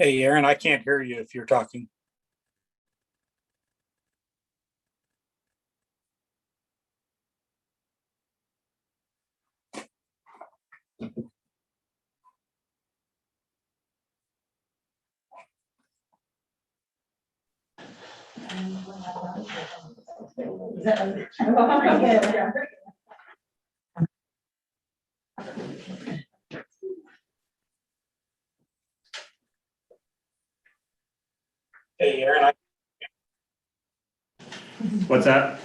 Hey, Aaron, I can't hear you if you're talking. Hey, Aaron, What's that?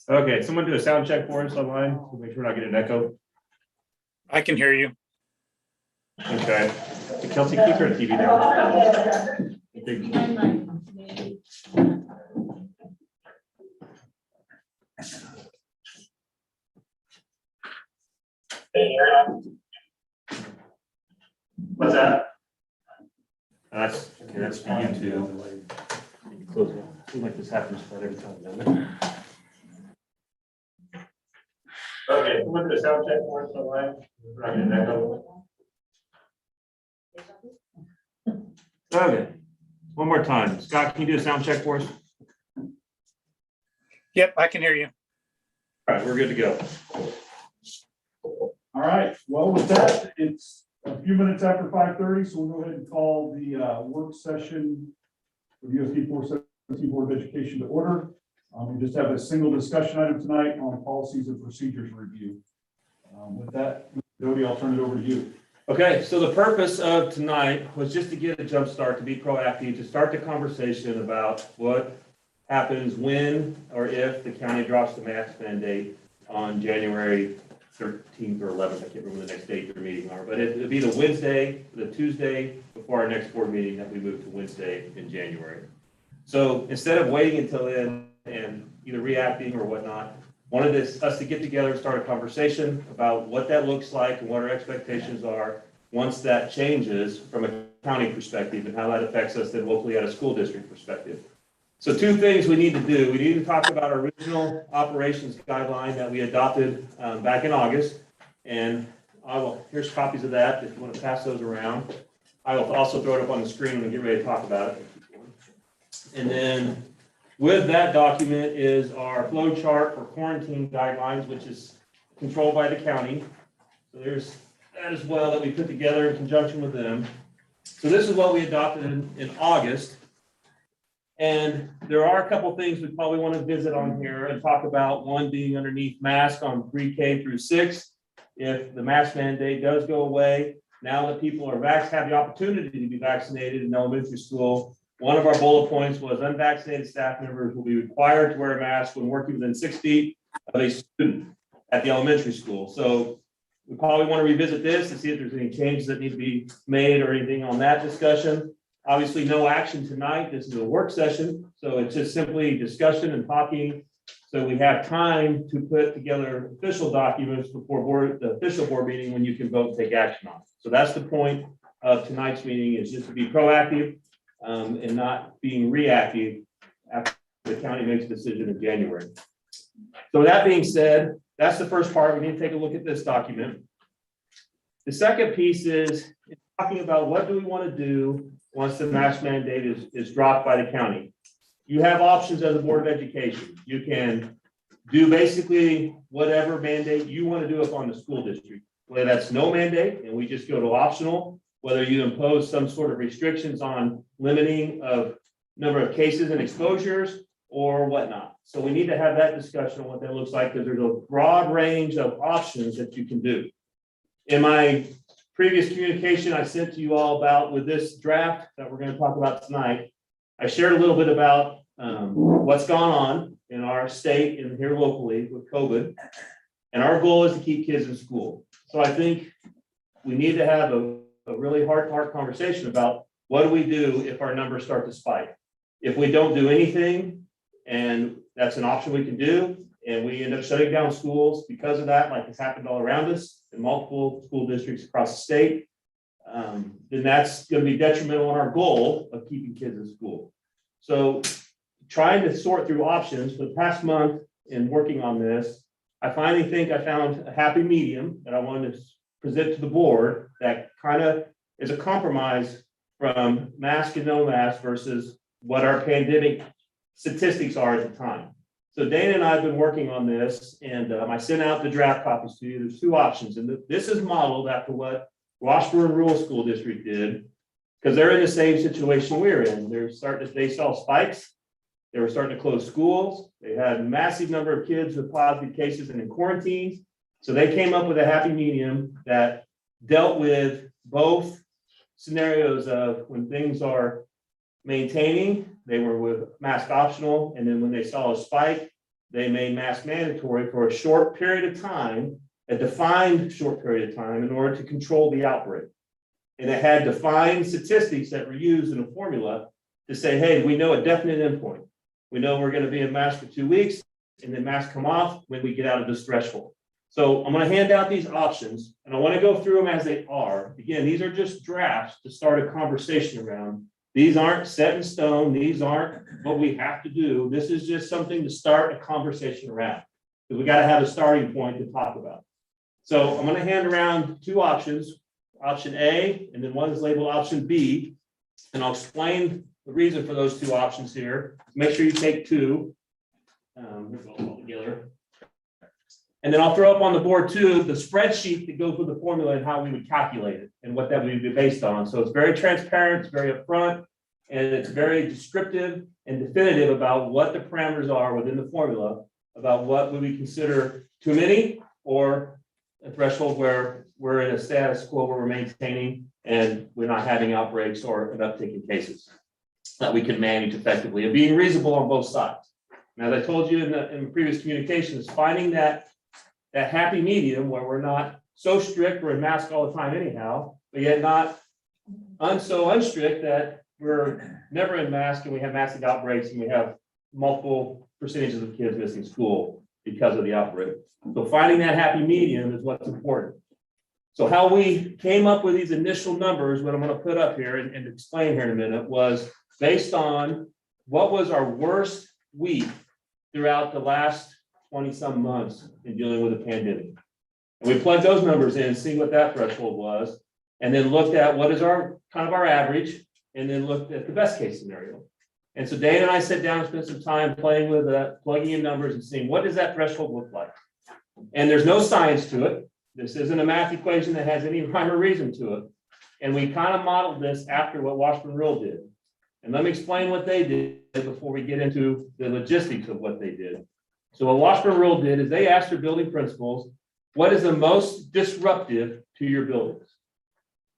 Okay, someone do a sound check for us online. We'll make sure we're not getting an echo. I can hear you. Okay. Kelsey, keep her TV down. Hey, Aaron. What's that? That's for YouTube. Close it. Seems like this happens about every time, doesn't it? Okay, someone do a sound check for us online. We're not getting an echo. Okay. One more time. Scott, can you do a sound check for us? Yep, I can hear you. All right, we're good to go. All right, well, with that, it's a few minutes after 5:30, so we'll go ahead and call the work session for the USD 417 Board of Education to order. We just have a single discussion item tonight on policies and procedures review. With that, Jody, I'll turn it over to you. Okay, so the purpose of tonight was just to get a jump start, to be proactive, to start the conversation about what happens when or if the county drops the mask mandate on January 13th or 11th. I can't remember the next date their meeting are, but it'll be the Wednesday, the Tuesday before our next board meeting that we move to Wednesday in January. So instead of waiting until then and either reacting or whatnot, wanted us to get together and start a conversation about what that looks like and what our expectations are once that changes from a county perspective and how that affects us then locally at a school district perspective. So two things we need to do. We need to talk about our original operations guideline that we adopted back in August. And here's copies of that if you want to pass those around. I will also throw it up on the screen when we get ready to talk about it. And then with that document is our flow chart for quarantine guidelines, which is controlled by the county. So there's that as well that we put together in conjunction with them. So this is what we adopted in August. And there are a couple things we probably want to visit on here and talk about. One being underneath mask on pre-K through 6. If the mask mandate does go away, now that people are have the opportunity to be vaccinated in elementary school, one of our bullet points was unvaccinated staff members will be required to wear a mask when working within 6 feet of a student at the elementary school. So we probably want to revisit this to see if there's any changes that need to be made or anything on that discussion. Obviously, no action tonight. This is a work session, so it's just simply discussion and talking. So we have time to put together official documents before the official board meeting when you can vote and take action on it. So that's the point of tonight's meeting, is just to be proactive and not being reactive after the county makes a decision in January. So with that being said, that's the first part. We need to take a look at this document. The second piece is talking about what do we want to do once the mask mandate is dropped by the county. You have options as a Board of Education. You can do basically whatever mandate you want to do upon the school district, whether that's no mandate and we just go to optional, whether you impose some sort of restrictions on limiting of number of cases and exposures or whatnot. So we need to have that discussion on what that looks like, because there's a broad range of options that you can do. In my previous communication I sent to you all about with this draft that we're going to talk about tonight, I shared a little bit about what's gone on in our state and here locally with COVID. And our goal is to keep kids in school. So I think we need to have a really heart-to-heart conversation about what do we do if our numbers start to spike. If we don't do anything, and that's an option we can do, and we end up shutting down schools because of that, like it's happened all around us in multiple school districts across the state, then that's going to be detrimental on our goal of keeping kids in school. So trying to sort through options for the past month, in working on this, I finally think I found a happy medium that I wanted to present to the board that kind of is a compromise from mask and no mask versus what our pandemic statistics are at the time. So Dana and I have been working on this, and I sent out the draft copies to you. There's two options, and this is modeled after what Washburn Rural School District did, because they're in the same situation we're in. They saw spikes. They were starting to close schools. They had a massive number of kids with positive cases and in quarantines. So they came up with a happy medium that dealt with both scenarios of when things are maintaining, they were with mask optional, and then when they saw a spike, they made mask mandatory for a short period of time, a defined short period of time in order to control the outbreak. And it had defined statistics that were used in a formula to say, hey, we know a definite endpoint. We know we're going to be in mask for 2 weeks, and then masks come off when we get out of this threshold. So I'm going to hand out these options, and I want to go through them as they are. Again, these are just drafts to start a conversation around. These aren't set in stone. These aren't what we have to do. This is just something to start a conversation around, because we got to have a starting point to talk about. So I'm going to hand around two options, option A, and then one is labeled option B, and I'll explain the reason for those two options here. Make sure you take two. We'll go all together. And then I'll throw up on the board too the spreadsheet that goes with the formula and how we would calculate it and what that would be based on. So it's very transparent, it's very upfront, and it's very descriptive and definitive about what the parameters are within the formula, about what would we consider too many or a threshold where we're in a status quo where we're maintaining and we're not having outbreaks or an uptick in cases that we can manage effectively and being reasonable on both sides. And as I told you in the previous communications, finding that happy medium where we're not so strict, we're in mask all the time anyhow, but yet not so unstrict that we're never in mask and we have massive outbreaks and we have multiple percentages of kids missing school because of the outbreak. So finding that happy medium is what's important. So how we came up with these initial numbers, what I'm going to put up here and explain here in a minute, was based on what was our worst week throughout the last 20-some months in dealing with a pandemic. And we plugged those numbers in, see what that threshold was, and then looked at what is our kind of our average, and then looked at the best case scenario. And so Dana and I sat down and spent some time playing with plugging in numbers and seeing what does that threshold look like. And there's no science to it. This isn't a math equation that has any rhyme or reason to it. And we kind of modeled this after what Washburn Rural did. And let me explain what they did before we get into the logistics of what they did. So what Washburn Rural did is they asked their building principals, what is the most disruptive to your buildings?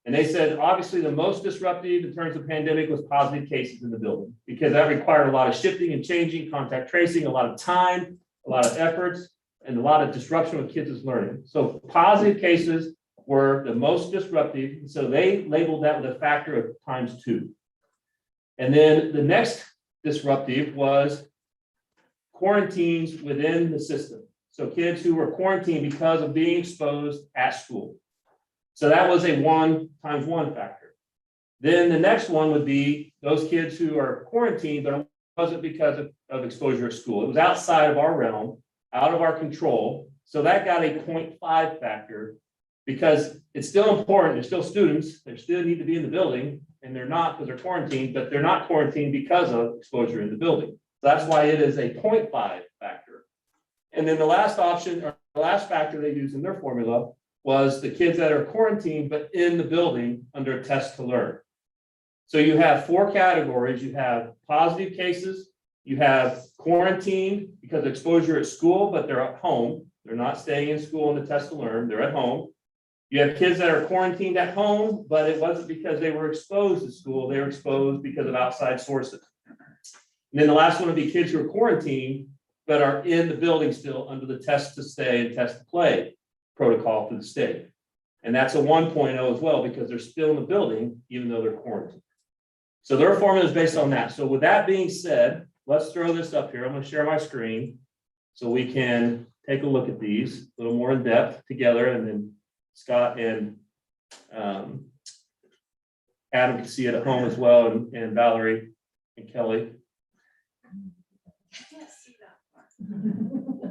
And they said, obviously, the most disruptive in terms of pandemic was positive cases in the building, because that required a lot of shifting and changing, contact tracing, a lot of time, a lot of efforts, and a lot of disruption with kids' learning. So positive cases were the most disruptive. So they labeled that with a factor of ×2. And then the next disruptive was quarantines within the system. So kids who were quarantined because of being exposed at school. So that was a 1 × 1 factor. Then the next one would be those kids who are quarantined, but it wasn't because of exposure at school. It was outside of our realm, out of our control. So that got a 0.5 factor, because it's still important. They're still students. They still need to be in the building, and they're not because they're quarantined, but they're not quarantined because of exposure in the building. That's why it is a 0.5 factor. And then the last option, or the last factor they used in their formula, was the kids that are quarantined but in the building under test to learn. So you have 4 categories. You have positive cases, you have quarantined because of exposure at school, but they're at home. They're not staying in school in the test to learn, they're at home. You have kids that are quarantined at home, but it wasn't because they were exposed at school, they were exposed because of outside sources. And then the last one would be kids who are quarantined, but are in the building still under the test to stay and test to play protocol for the state. And that's a 1.0 as well, because they're still in the building, even though they're quarantined. So their formula is based on that. So with that being said, let's throw this up here. I'm going to share my screen so we can take a look at these a little more in depth together. And then Scott and Adam can see it at home as well, and Valerie and Kelly. I can't see that far.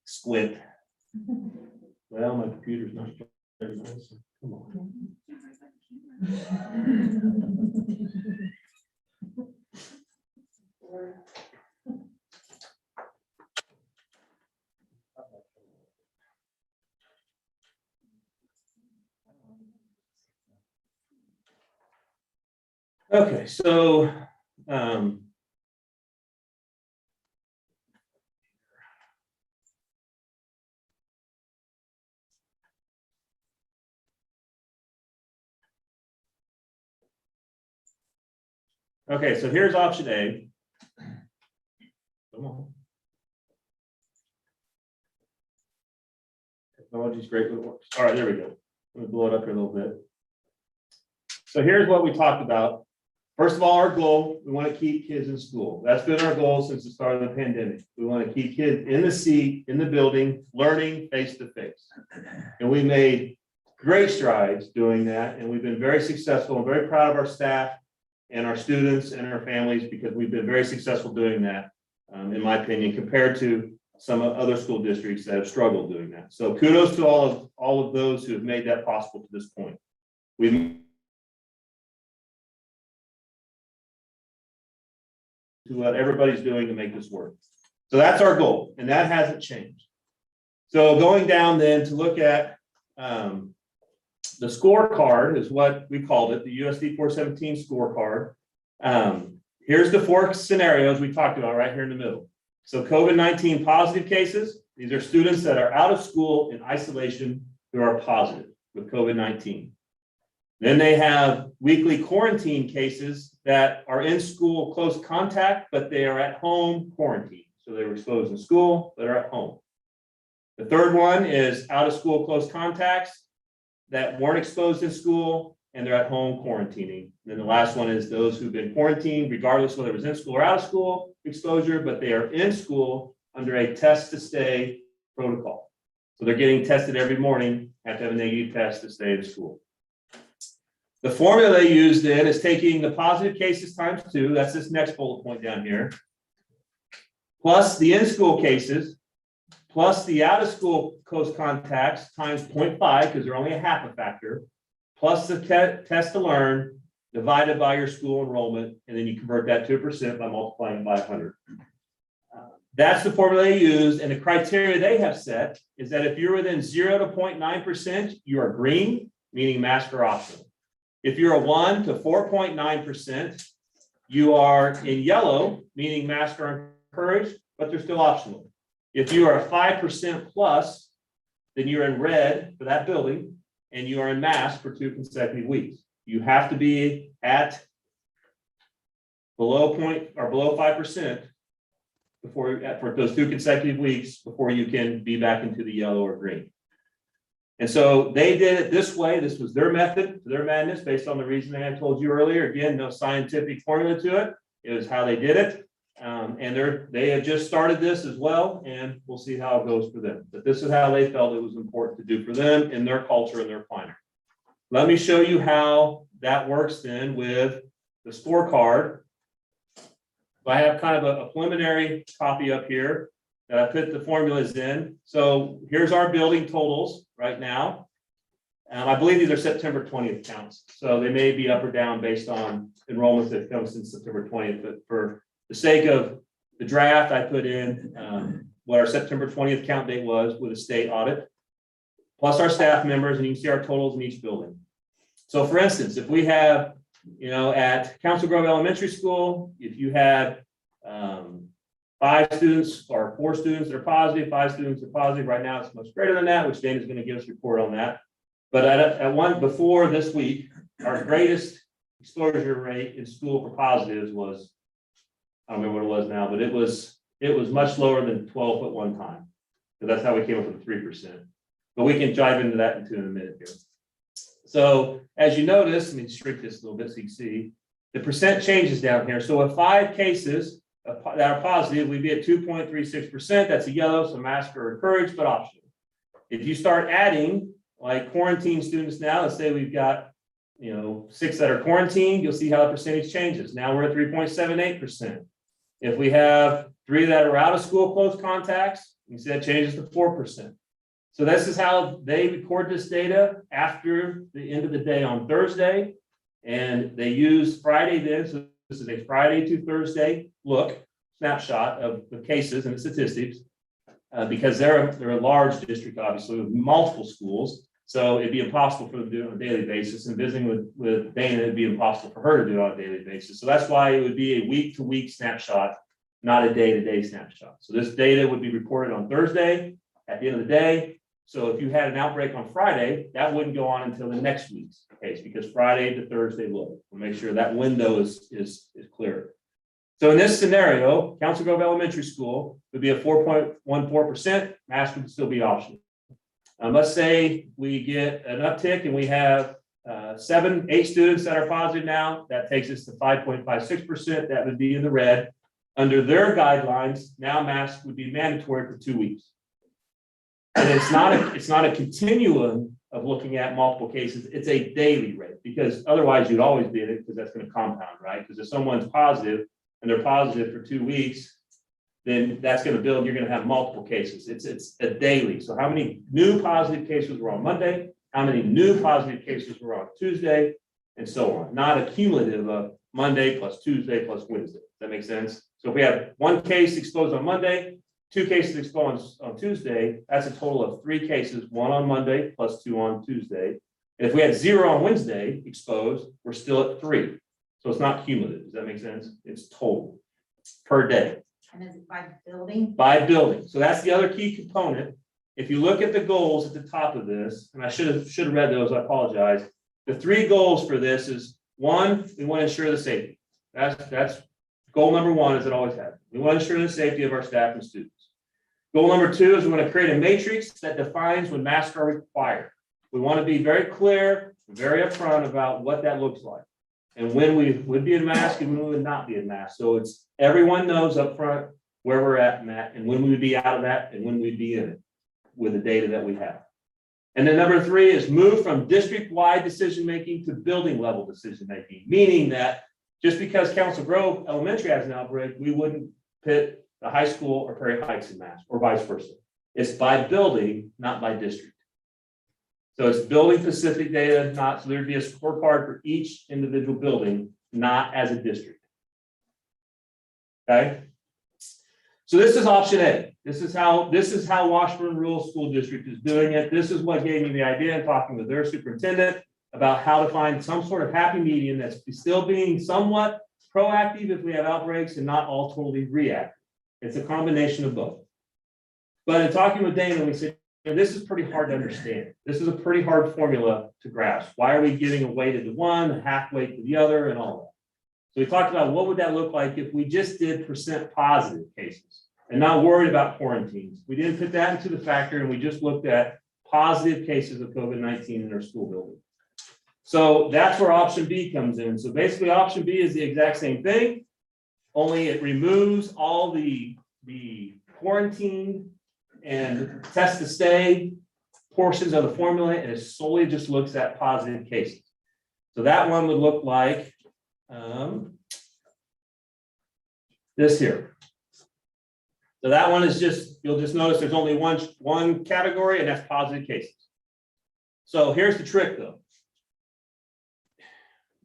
Squint. Well, my computer's not very nice. Come on. Okay, so, okay, so here's option A. Come on. Technology's great when it works. All right, there we go. Let me blow it up here a little bit. So here's what we talked about. First of all, our goal, we want to keep kids in school. That's been our goal since the start of the pandemic. We want to keep kids in the seat, in the building, learning face to face. And we made great strides doing that. And we've been very successful. I'm very proud of our staff and our students and our families because we've been very successful doing that, in my opinion, compared to some other school districts that have struggled doing that. So kudos to all of those who have made that possible to this point. We've to what everybody's doing to make this work. So that's our goal, and that hasn't changed. So going down then to look at the scorecard is what we called it, the USD 417 scorecard. Here's the 4 scenarios we talked about right here in the middle. So COVID-19 positive cases, these are students that are out of school in isolation who are positive with COVID-19. Then they have weekly quarantine cases that are in school close contact, but they are at home quarantine. So they were exposed in school, but are at home. The third one is out of school close contacts that weren't exposed in school and they're at home quarantining. And then the last one is those who've been quarantined, regardless whether it was in school or out of school exposure, but they are in school under a test to stay protocol. So they're getting tested every morning, have to have a negative test to stay in school. The formula they used then is taking the positive cases times 2, that's this next bullet point down here, plus the in-school cases, plus the out-of-school close contacts times 0.5, because they're only a half a factor, plus the test to learn, divided by your school enrollment, and then you convert that to 1% by multiplying it by 100. That's the formula they used, and the criteria they have set is that if you're within 0 to 0.9%, you are green, meaning mask are optional. If you're a 1 to 4.9%, you are in yellow, meaning masks are encouraged, but they're still optional. If you are a 5% plus, then you're in red for that building, and you are in mask for 2 consecutive weeks. You have to be at below 5% before for those 2 consecutive weeks before you can be back into the yellow or green. And so they did it this way. This was their method, their madness, based on the reasoning I told you earlier. Again, no scientific formula to it. It was how they did it. And they had just started this as well, and we'll see how it goes for them. But this is how they felt it was important to do for them in their culture and their climate. Let me show you how that works then with the scorecard. I have kind of a preliminary copy up here that I put the formulas in. So here's our building totals right now. I believe these are September 20th counts. So they may be up or down based on enrollments that come since September 20th. But for the sake of the draft, I put in what our September 20th count date was with a state audit, plus our staff members, and you can see our totals in each building. So for instance, if we have, at Council Grove Elementary School, if you had 5 students or 4 students that are positive, 5 students are positive. Right now, it's much greater than that, which Dana's going to give us a report on that. But at one before this week, our greatest exposure rate in school for positives was, I don't remember what it was now, but it was much lower than 12 at one time. So that's how we came up with 3%. But we can dive into that in a minute here. So as you notice, let me shrink this a little bit so you can see the percent changes down here. So with 5 cases that are positive, we'd be at 2.36%. That's a yellow, so masks are encouraged, but optional. If you start adding like quarantine students now, let's say we've got 6 that are quarantined, you'll see how the percentage changes. Now we're at 3.78%. If we have 3 that are out of school close contacts, we said it changes to 4%. So this is how they record this data after the end of the day on Thursday. And they use Friday then, so this is a Friday to Thursday snapshot of the cases and the statistics. Because they're a large district, obviously, with multiple schools. So it'd be impossible for them to do it on a daily basis. And visiting with Dana, it'd be impossible for her to do it on a daily basis. So that's why it would be a week-to-week snapshot, not a day-to-day snapshot. So this data would be reported on Thursday at the end of the day. So if you had an outbreak on Friday, that wouldn't go on until the next week's case, because Friday to Thursday look. We'll make sure that window is clear. So in this scenario, Council Grove Elementary School would be a 4.14%, mask would still be optional. Let's say we get an uptick and we have 7, 8 students that are positive now, that takes us to 5.56%, that would be in the red. Under their guidelines, now masks would be mandatory for 2 weeks. And it's not a continuum of looking at multiple cases, it's a daily rate, because otherwise you'd always be in it, because that's going to compound, right? Because if someone's positive and they're positive for 2 weeks, then that's going to build, you're going to have multiple cases. It's a daily. So how many new positive cases were on Monday? How many new positive cases were on Tuesday? And so on. Not a cumulative of Monday plus Tuesday plus Wednesday. Does that make sense? So if we have 1 case exposed on Monday, 2 cases exposed on Tuesday, that's a total of 3 cases, 1 on Monday plus 2 on Tuesday. And if we had 0 on Wednesday exposed, we're still at 3. So it's not cumulative. Does that make sense? It's total per day. And is it by building? By building. So that's the other key component. If you look at the goals at the top of this, and I should have read those, I apologize. The 3 goals for this is 1, we want to ensure the safety. That's goal number 1, as it always has. We want to ensure the safety of our staff and students. Goal number 2 is we want to create a matrix that defines when masks are required. We want to be very clear, very upfront about what that looks like, and when we would be in mask and when we would not be in mask. So it's everyone knows up front where we're at in that, and when we would be out of that, and when we'd be in it with the data that we have. And then number 3 is move from district-wide decision-making to building-level decision-making, meaning that just because Council Grove Elementary has an outbreak, we wouldn't pit the high school or Prairie Heights in mask, or vice versa. It's by building, not by district. So it's building-specific data, not, so there'd be a scorecard for each individual building, not as a district. Okay? So this is option A. This is how Washburn Rural School District is doing it. This is what gave me the idea in talking with their superintendent about how to find some sort of happy medium that's still being somewhat proactive if we have outbreaks and not all totally reactive. It's a combination of both. But in talking with Dana, we said, this is pretty hard to understand. This is a pretty hard formula to grasp. Why are we giving a weighted to one, a half weight to the other, and all that? So we talked about what would that look like if we just did % positive cases and not worried about quarantines. We didn't put that into the factor, and we just looked at positive cases of COVID-19 in our school building. So that's where option B comes in. So basically option B is the exact same thing, only it removes all the quarantine and test to stay portions of the formula, and it solely just looks at positive cases. So that one would look like this here. So that one is just, you'll just notice there's only one category, and that's positive cases. So here's the trick though.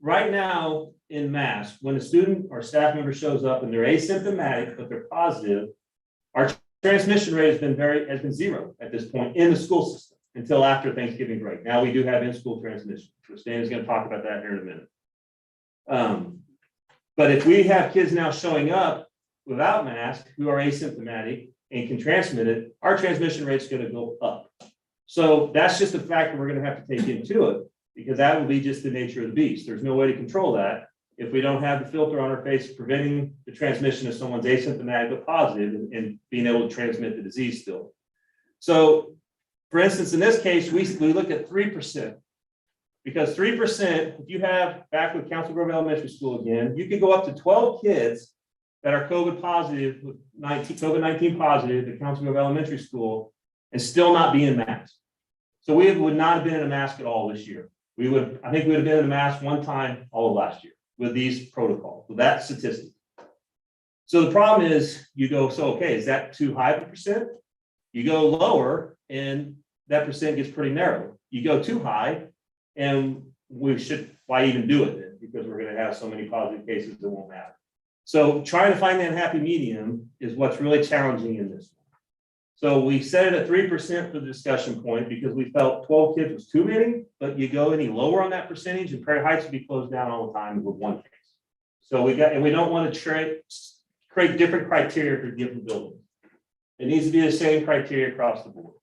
Right now in mass, when a student or staff member shows up and they're asymptomatic, but they're positive, our transmission rate has been 0 at this point in the school system until after Thanksgiving break. Now we do have in-school transmission, which Dan is going to talk about that here in a minute. But if we have kids now showing up without mask who are asymptomatic and can transmit it, our transmission rate is going to go up. So that's just a factor we're going to have to take into it, because that will be just the nature of the beast. There's no way to control that if we don't have the filter on our face preventing the transmission of someone's asymptomatic but positive and being able to transmit the disease still. So for instance, in this case, we look at 3%, because 3%, if you have, back with Council Grove Elementary School again, you could go up to 12 kids that are COVID positive, COVID-19 positive at Council Grove Elementary School and still not be in mask. So we would not have been in a mask at all this year. I think we would have been in a mask one time all of last year with these protocols, with that statistic. So the problem is you go, so, okay, is that too high of a percent? You go lower and that percent gets pretty narrow. You go too high and why even do it then? Because we're gonna have so many positive cases that won't matter. So trying to find that happy medium is what's really challenging in this one. So we set it at 3% for the discussion point because we felt 12 kids was too many, but you go any lower on that percentage and Prairie Heights would be closed down all the time with one case. So we don't want to create different criteria for different buildings. It needs to be the same criteria across the board.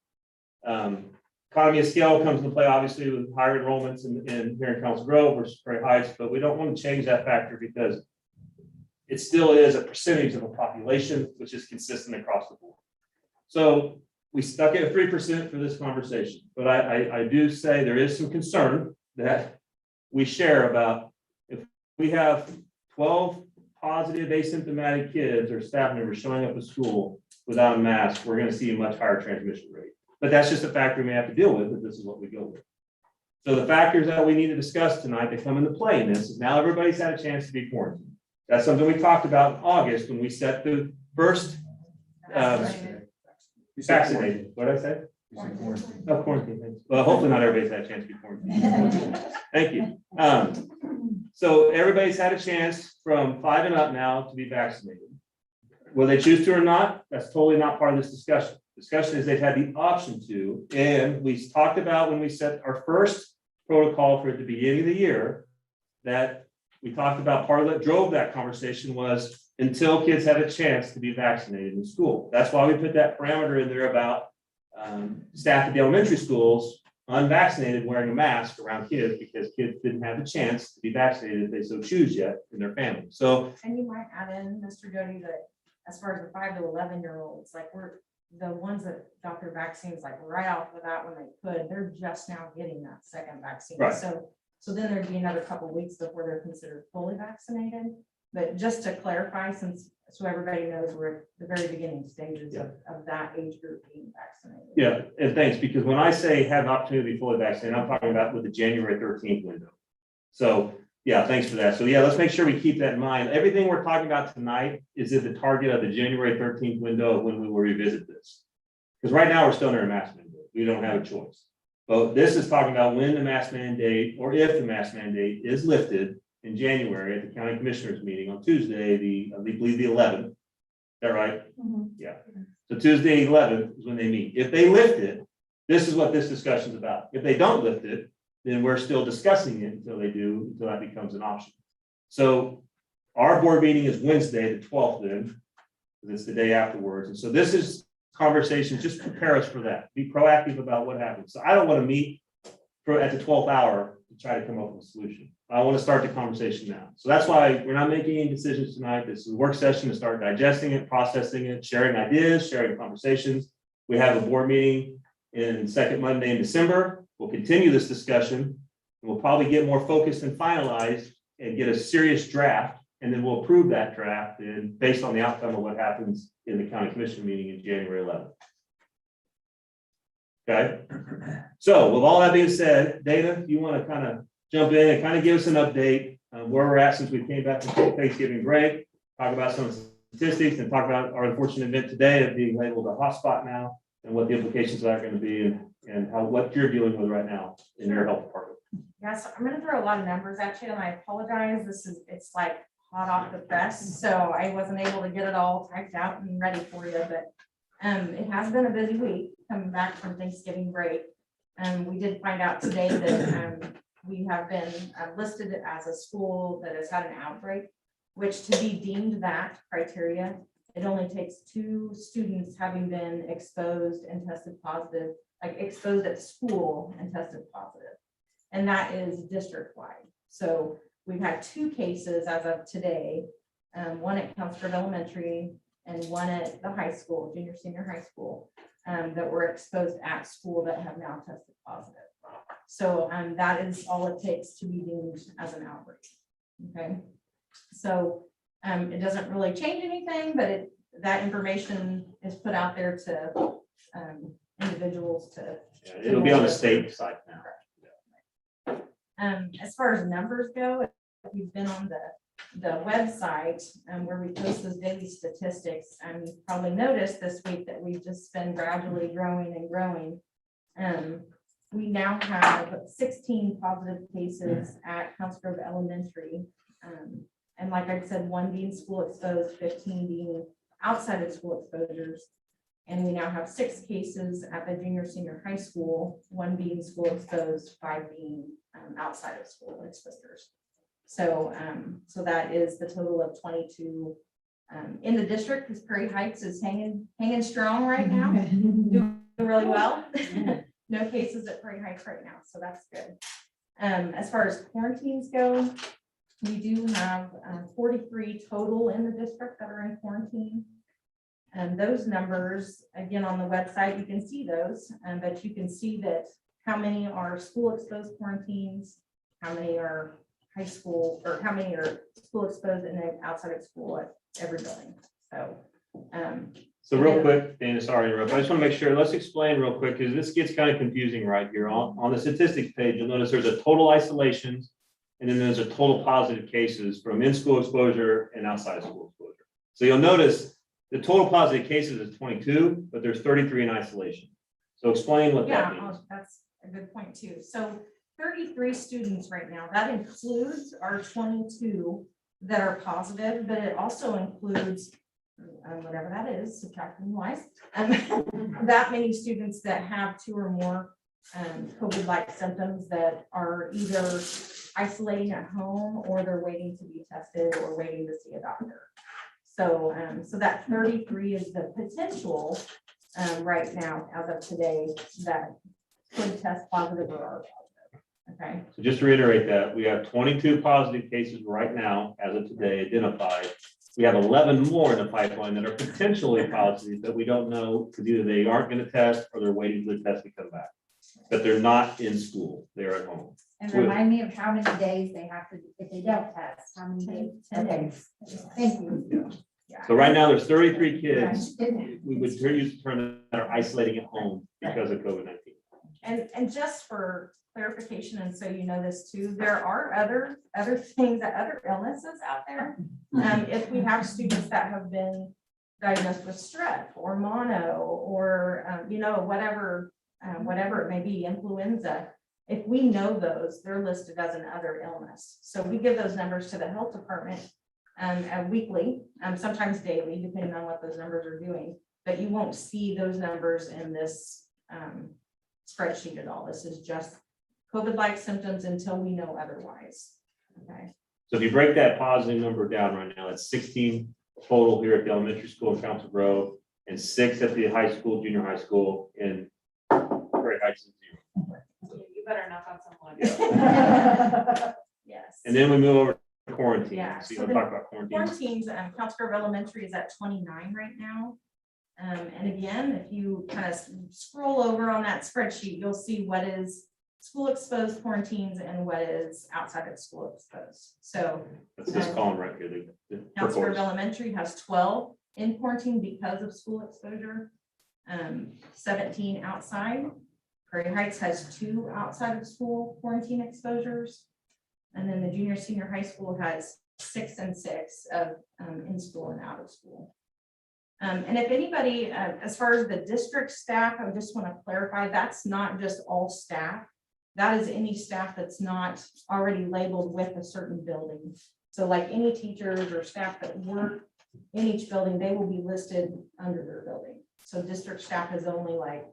Economy of scale comes into play, obviously, with higher enrollments in here in Council Grove versus Prairie Heights, but we don't want to change that factor because it still is a percentage of a population, which is consistent across the board. So we stuck at 3% for this conversation, but I do say there is some concern that we share about if we have 12 positive asymptomatic kids or staff members showing up at school without a mask, we're going to see a much higher transmission rate. But that's just a factor we have to deal with, but this is what we go with. So the factors that we need to discuss tonight that come into play in this is now everybody's had a chance to be quarantined. That's something we talked about in August when we set the first vaccinated. What did I say? Oh, quarantine. Thanks. Well, hopefully not everybody's had a chance to be quarantined. Thank you. So everybody's had a chance from 5 and up now to be vaccinated. Will they choose to or not? That's totally not part of this discussion. Discussion is they've had the option to, and we talked about when we set our first protocol for at the beginning of the year, that we talked about part of that drove that conversation was until kids have a chance to be vaccinated in school. That's why we put that parameter in there about staff at the elementary schools unvaccinated wearing a mask around kids because kids didn't have a chance to be vaccinated if they so choose yet in their family. So, And you might add in, Mr. Jody, that as far as the 5 to 11-year-olds, like we're the ones that got their vaccines like right off of that when they could, they're just now getting that second vaccine. Right. So then there'd be another couple of weeks before they're considered fully vaccinated. But just to clarify, so everybody knows we're at the very beginning stages of that age group being vaccinated. yeah, and thanks, because when I say have an opportunity to be fully vaccinated, I'm talking about with the January 13th window. So yeah, thanks for that. So yeah, let's make sure we keep that in mind. Everything we're talking about tonight is at the target of the January 13th window of when we will revisit this. Because right now we're still under a mask mandate. We don't have a choice. But this is talking about when the mask mandate or if the mask mandate is lifted in January at the county commissioners meeting on Tuesday, I believe the 11th. Is that right? Mhm. Yeah. So Tuesday 11th is when they meet. If they lift it, this is what this discussion is about. If they don't lift it, then we're still discussing it until they do, until that becomes an option. So our board meeting is Wednesday, the 12th then, because it's the day afterwards. And so this is conversation, just prepare us for that. Be proactive about what happens. So I don't want to meet at the 12th hour to try to come up with a solution. I want to start the conversation now. So that's why we're not making any decisions tonight. This is a work session to start digesting it, processing it, sharing ideas, sharing conversations. We have a board meeting in second Monday in December. We'll continue this discussion and we'll probably get more focused and finalized and get a serious draft. And then we'll approve that draft and based on the outcome of what happens in the county commission meeting in January 11th. Okay. So with all that being said, Dana, you want to kind of jump in and kind of give us an update on where we're at since we came back from Thanksgiving break, talk about some statistics and talk about our unfortunate event today of being labeled a hotspot now and what the implications are going to be and what you're dealing with right now in your health department. Yeah, so I'm gonna throw a lot of numbers at you and I apologize. It's like hot off the press. So I wasn't able to get it all typed out and ready for you, but it has been a busy week coming back from Thanksgiving break. We did find out today that we have been listed as a school that has had an outbreak, which to be deemed that criteria, it only takes 2 students having been exposed and tested positive, like exposed at school and tested positive. And that is district-wide. So we've had 2 cases as of today, one at Council Elementary and one at the high school, junior, senior high school, that were exposed at school that have now tested positive. So that is all it takes to be deemed as an outbreak. Okay. So it doesn't really change anything, but that information is put out there to individuals to. Yeah, it'll be on the state site now. As far as numbers go, if you've been on the website, where we post those daily statistics, and you've probably noticed this week that we've just been gradually growing and growing. We now have 16 positive cases at Council Grove Elementary. And like I said, 1 being school exposed, 15 being outside of school exposures. And we now have 6 cases at the junior senior high school, 1 being school exposed, 5 being outside of school exposures. So, so that is the total of 22 in the district, because Prairie Heights is hanging strong right now, doing really well. No cases at Prairie Heights right now, so that's good. As far as quarantines go, we do have 43 total in the district that are in quarantine. And those numbers, again, on the website, you can see those, but you can see that how many are school exposed quarantines, how many are high school, or how many are school exposed and then outside of school at every building. So, real quick, Dana, sorry to interrupt. I just want to make sure, let's explain real quick, because this gets kind of confusing right here. On the statistics page, you'll notice there's a total isolations, and then there's a total positive cases from in-school exposure and outside of school exposure. So you'll notice the total positive cases is 22, but there's 33 in isolation. So explain what that means. that's a good point too. So 33 students right now, that includes our 22 that are positive, but it also includes whatever that is, subtracting wise, that many students that have 2 or more COVID-like symptoms that are either isolating at home, or they're waiting to be tested, or waiting to see a doctor. So, so that 33 is the potential right now, as of today, that could test positive or are positive. Okay. So just to reiterate that, we have 22 positive cases right now, as of today, identified. We have 11 more in the pipeline that are potentially positive, that we don't know, because either they aren't going to test or they're waiting for the test to come back. But they're not in school, they're at home. And remind me of how many days they have to, if they don't test, how many days? 10 Okay, days. thank you. Yeah. So right now, there's 33 kids, Right. we would use the term that are isolating at home because of COVID-19. And just for clarification, and so you know this too, there are other things, other illnesses out there. If we have students that have been diagnosed with strep or mono, or you know, whatever it may be, influenza, if we know those, they're listed as an other illness. So we give those numbers to the health department weekly, sometimes daily, depending on what those numbers are doing. But you won't see those numbers in this spreadsheet at all. This is just COVID-like symptoms until we know otherwise. Okay. So if you break that positive number down right now, it's 16 total here at the elementary school in Council Grove, and 6 at the high school, junior high school, and Prairie Heights is 0. You better knock on someone. Yes. And then we move over to quarantine. Yeah, So you so want to talk about quarantine? Quarantines, Council Grove Elementary is at 29 right now. And again, if you kind of scroll over on that spreadsheet, you'll see what is school exposed quarantines and what is outside of school exposed. So That's this column right here. The Council Grove reports. Elementary has 12 in quarantine because of school exposure, 17 outside. Prairie Heights has 2 outside of school quarantine exposures. And then the junior senior high school has 6 and 6 of in school and out of school. And if anybody, as far as the district staff, I just want to clarify, that's not just all staff. That is any staff that's not already labeled with a certain building. So like any teachers or staff that work in each building, they will be listed under their building. So district staff is only like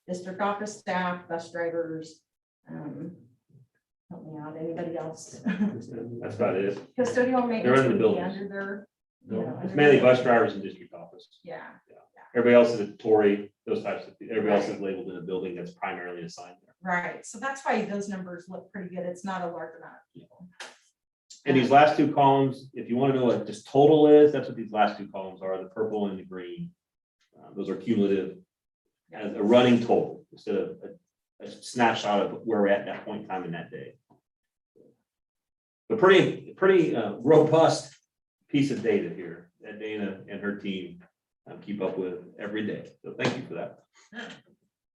district office staff, bus drivers, help me out, anybody else? That's about it. Custodial maintenance the would be buildings. under their, you know, It's under mainly their- bus drivers and district office. Yeah, Everybody else is a Tory, those types of, everybody else is labeled in a building that's primarily assigned there. right. So that's why those numbers look pretty good. It's not a large amount of people. And these last 2 columns, if you want to know what this total is, that's what these last 2 columns are, the purple and the green. Those are cumulative as a running total instead of a snapshot of where we're at that point in time in that day. But pretty robust piece of data here that Dana and her team keep up with every day. So thank you for that.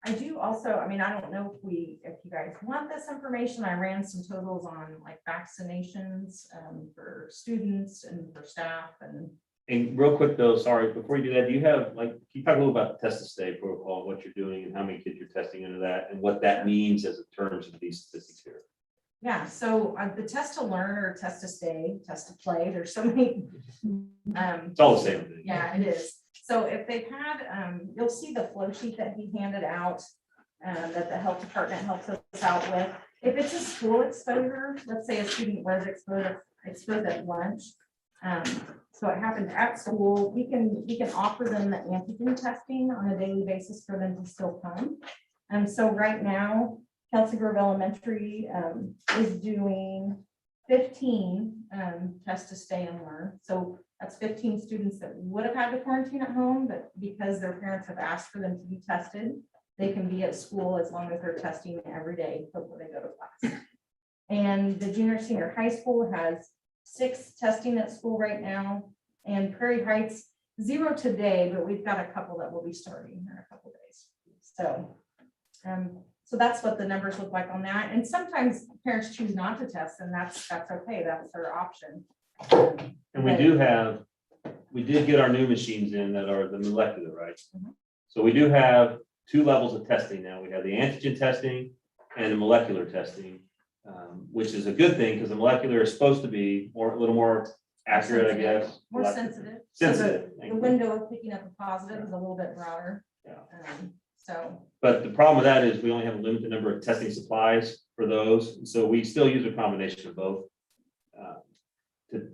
I do also, I mean, I don't know if you guys want this information, I ran some totals on like vaccinations, for students and for staff and. And real quick though, sorry, before you do that, do you have, like, can you talk a little about the test to stay protocol, what you're doing and how many kids you're testing into that and what that means as in terms of these statistics here? Yeah, so the test to learn or test to stay, test to play, there's so many. It's all the same thing. Yeah, it is. So if they've had, you'll see the flow sheet that he handed out, that the health department helps us out with. If it's a school exposure, let's say a student was exposed at lunch. So it happened at school, we can offer them the antigen testing on a daily basis for them to still come. So right now, Kelsey Grove Elementary is doing 15 tests to stay and learn. So that's 15 students that would have had to quarantine at home, but because their parents have asked for them to be tested, they can be at school as long as they're testing every day before they go to class. And the junior senior high school has 6 testing at school right now, and Prairie Heights 0 today, but we've got a couple that will be starting in a couple days. So, so that's what the numbers look like on that. And sometimes parents choose not to test, and that's okay. That's their option. And we did get our new machines in that are the molecular, right? Mhm. So we do have 2 levels of testing now. We have the antigen testing and the molecular testing, which is a good thing because the molecular is supposed to be a little more accurate, I guess. More sensitive. Sensitive. So the window of picking up a positive is a little bit broader. Yeah. So. But the problem with that is we only have a limited number of testing supplies for those. So we still use a combination of both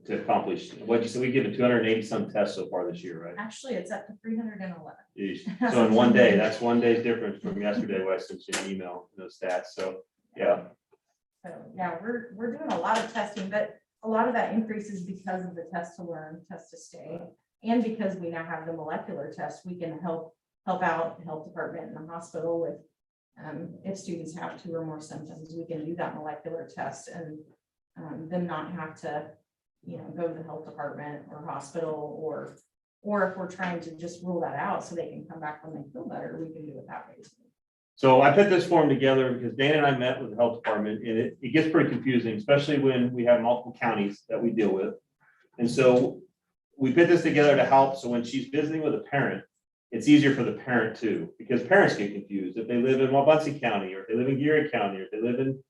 to accomplish what you said. We given 280 some tests so far this year, right? Actually, it's up to 311. Yeesh. So in one day, that's one day's difference from yesterday when I sent you an email, those stats. So, yeah. So, yeah, we're doing a lot of testing, but a lot of that increase is because of the test to learn, test to stay. And because we now have the molecular test, we can help out the health department and the hospital with, if students have 2 or more symptoms, we can do that molecular test and them not have to, go to the health department or hospital, or if we're trying to just rule that out so they can come back when they feel better, we can do it that way too. So I put this form together because Dana and I met with the health department, and it gets pretty confusing, especially when we have multiple counties that we deal with. And so we put this together to help. So when she's visiting with a parent, it's easier for the parent too, because parents get confused. If they live in Wabunsee County, or if they live in Geary County, or if they live in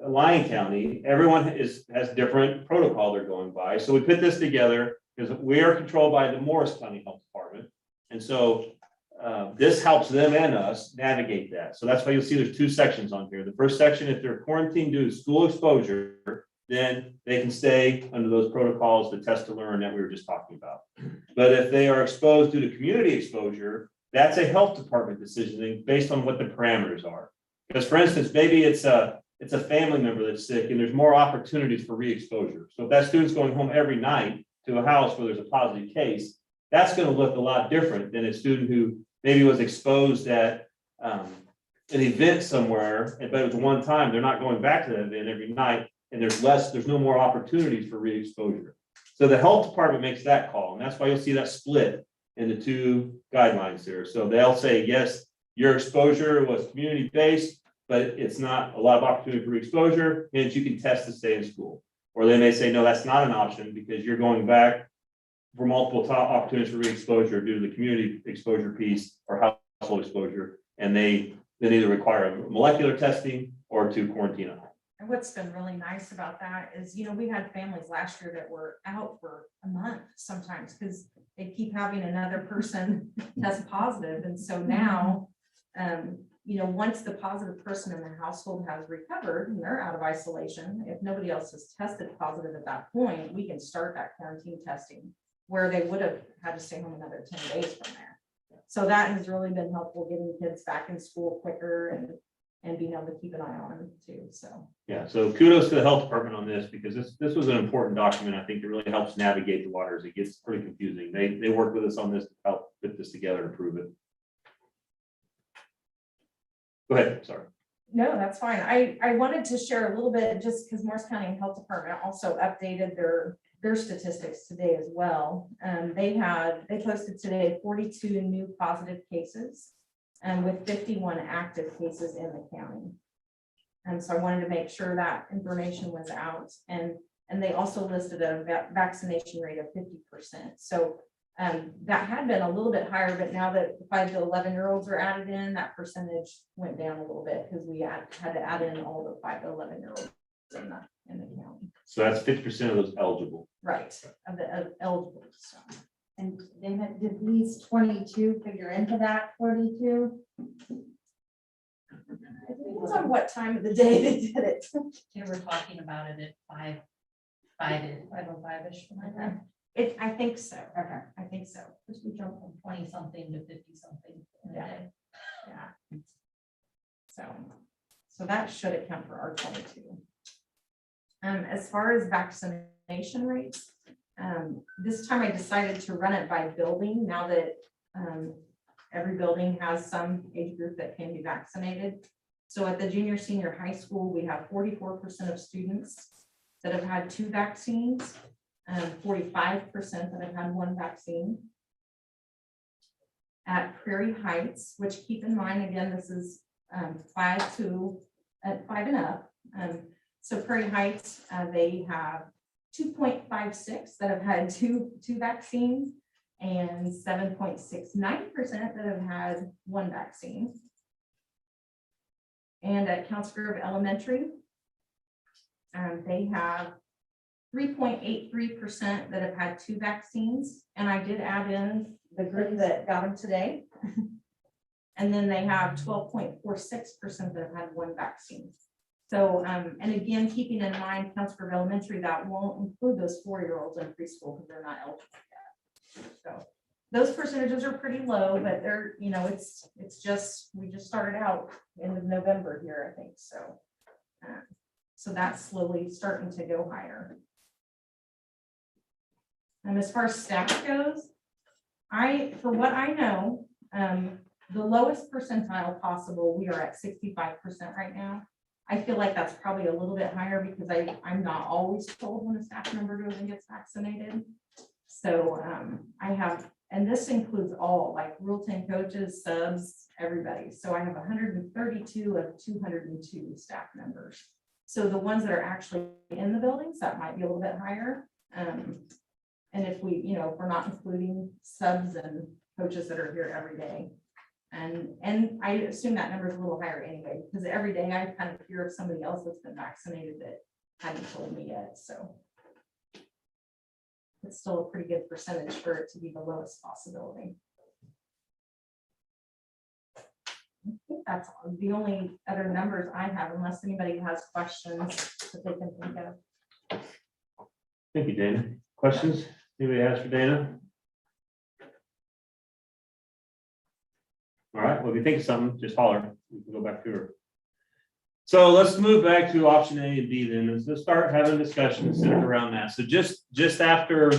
Lyon County, everyone has different protocol they're going by. So we put this together because we are controlled by the Morris County Health Department. And so this helps them and us navigate that. So that's why you'll see there's 2 sections on here. The first section, if they're quarantined due to school exposure, then they can stay under those protocols, the test to learn that we were just talking about. But if they are exposed due to community exposure, that's a health department decision based on what the parameters are. Because for instance, maybe it's a family member that's sick and there's more opportunities for re-exposure. So if that student's going home every night to a house where there's a positive case, that's going to look a lot different than a student who maybe was exposed at an event somewhere, but it was one time. They're not going back to that event every night, and there's no more opportunities for re-exposure. So the health department makes that call, and that's why you'll see that split in the 2 guidelines there. So they'll say, yes, your exposure was community-based, but it's not a lot of opportunity for exposure, and you can test to stay in school. Or they may say, no, that's not an option because you're going back for multiple opportunities for re-exposure due to the community exposure piece or household exposure, and they either require molecular testing or to quarantine at home. And what's been really nice about that is, we had families last year that were out for a month sometimes because they keep having another person test positive. And so now, once the positive person in the household has recovered and they're out of isolation, if nobody else has tested positive at that point, we can start that quarantine testing where they would have had to stay home another 10 days from there. So that has really been helpful, getting kids back in school quicker and being able to keep an eye on them too. So yeah, so kudos to the health department on this, because this was an important document. I think it really helps navigate the waters. It gets pretty confusing. They work with us on this to help put this together to prove it. Go ahead, sorry. no, that's fine. I wanted to share a little bit just because Morris County Health Department also updated their statistics today as well. They posted today 42 new positive cases. and with 51 active cases in the county. And so I wanted to make sure that information was out, and they also listed a vaccination rate of 50%. So that had been a little bit higher, but now that the 5 to 11-year-olds are added in, that percentage went down a little bit because we had to add in all the 5 to 11-year-olds in the county. So that's 50% of those eligible. Right, of eligible. So And then did these 22 figure into that 42? it depends on what time of the day they did it. They were talking about it at 5:05-ish. I think so. Okay. I think so. Because we jumped from 20-something to 50-something in a Yeah. day. Yeah. So that should account for our 22. As far as vaccination rates, this time I decided to run it by building now that every building has some age group that can be vaccinated. So at the junior, senior high school, we have 44% of students that have had 2 vaccines, 45% that have had 1 vaccine. At Prairie Heights, which keep in mind, again, this is 5 and up. So Prairie Heights, they have 2.56 that have had two vaccines and 7.69% that have had 1 vaccine. And at Council Grove Elementary, they have 3.83% that have had 2 vaccines. And I did add in the group that got them today. And then they have 12.46% that have had 1 vaccine. So, and again, keeping in mind, Council Grove Elementary, that won't include those 4-year-olds in preschool because they're not eligible yet. So those percentages are pretty low, but they're, you know, it's just, we just started out end of November here, I think. So, so that's slowly starting to go higher. And as far as staff goes, for what I know, the lowest percentile possible, we are at 65% right now. I feel like that's probably a little bit higher because I'm not always told when a staff member goes and gets vaccinated. So I have, and this includes all, like Rule 10 coaches, subs, everybody. So I have 132 of 202 staff members. So the ones that are actually in the buildings, that might be a little bit higher. And if we, you know, if we're not including subs and coaches that are here every day. And I assume that number is a little higher anyway, because every day I kind of hear of somebody else that's been vaccinated that hadn't told me yet. So it's still a pretty good percentage for it to be the lowest possibility. I think that's the only other numbers I have, unless anybody has questions that they can think of. Thank you, Dana. Questions? Anybody has for Dana? All right, well, if you think of something, just holler. We can go back to her. So let's move back to option A and B then. Let's start having a discussion centered around that. So just after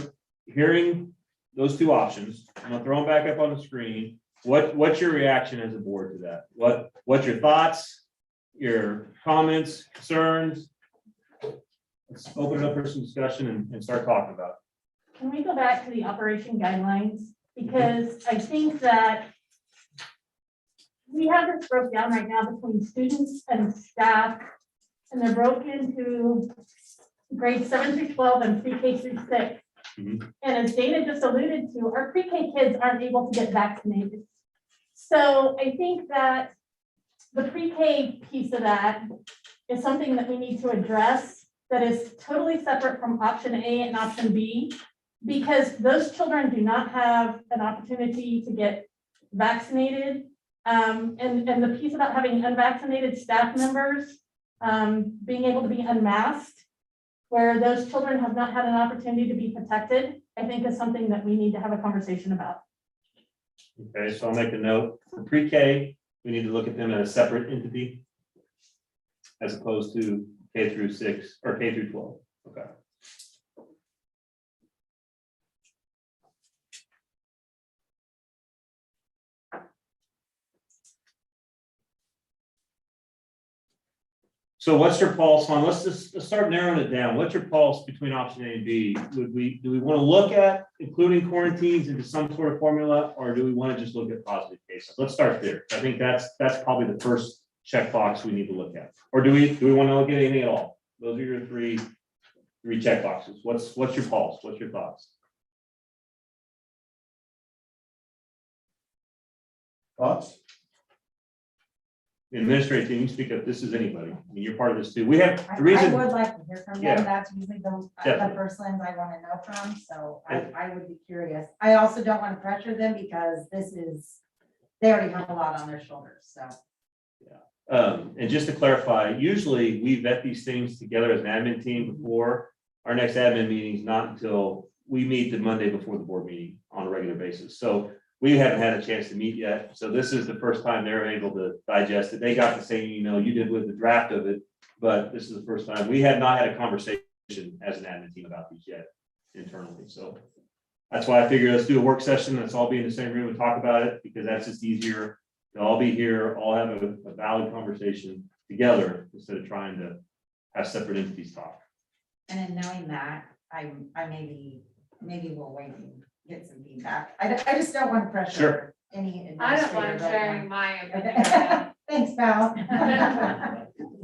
hearing those 2 options, I'm gonna throw them back up on the screen. What's your reaction as a board to that? What's your thoughts, your comments, concerns? Let's open it up for some discussion and start talking about it. Can we go back to the operation guidelines? Because I think that we have this broke down right now between students and staff, and they're broken into grades 7 through 12 and pre-K through 6. Mhm. And as Dana just alluded to, our pre-K kids aren't able to get vaccinated. So I think that the pre-K piece of that is something that we need to address that is totally separate from option A and option B, because those children do not have an opportunity to get vaccinated. And the piece about having unvaccinated staff members being able to be unmasked, where those children have not had an opportunity to be protected, I think is something that we need to have a conversation about. Okay, so I'll make a note. For pre-K, we need to look at them as a separate entity as opposed to K through 6 or K through 12. Okay. So what's your pulse on, let's start narrowing it down. What's your pulse between option A and B? Do we want to look at including quarantines into some sort of formula, or do we want to just look at positive cases? Let's start there. I think that's probably the first checkbox we need to look at. Or do we want to look at anything at all? Those are your three check boxes. What's your pulse? What's your thoughts? Thoughts? The administrative team, you speak up. This is anybody. I mean, you're part of this too. We have I the reason. would like to hear from Yeah. them. That's usually the Definitely. first lens I want to know from, so I would be curious. I also don't want to pressure them because they already have a lot on their shoulders, so. And just to clarify, usually we vet these things together as an admin team before our next admin meeting is not until we meet the Monday before the board meeting on a regular basis. So we haven't had a chance to meet yet. So this is the first time they're able to digest it. They got the same email you did with the draft of it, but this is the first time. We have not had a conversation as an admin team about these yet internally. So that's why I figured let's do a work session. Let's all be in the same room and talk about it, because that's just easier. They'll all be here, all have a valid conversation together instead of trying to have separate entities talk. And in knowing that, I maybe we'll wait and get some feedback. I just don't want to pressure Sure. any I don't administrator mind right sharing now. my opinion. Okay. Thanks, pal.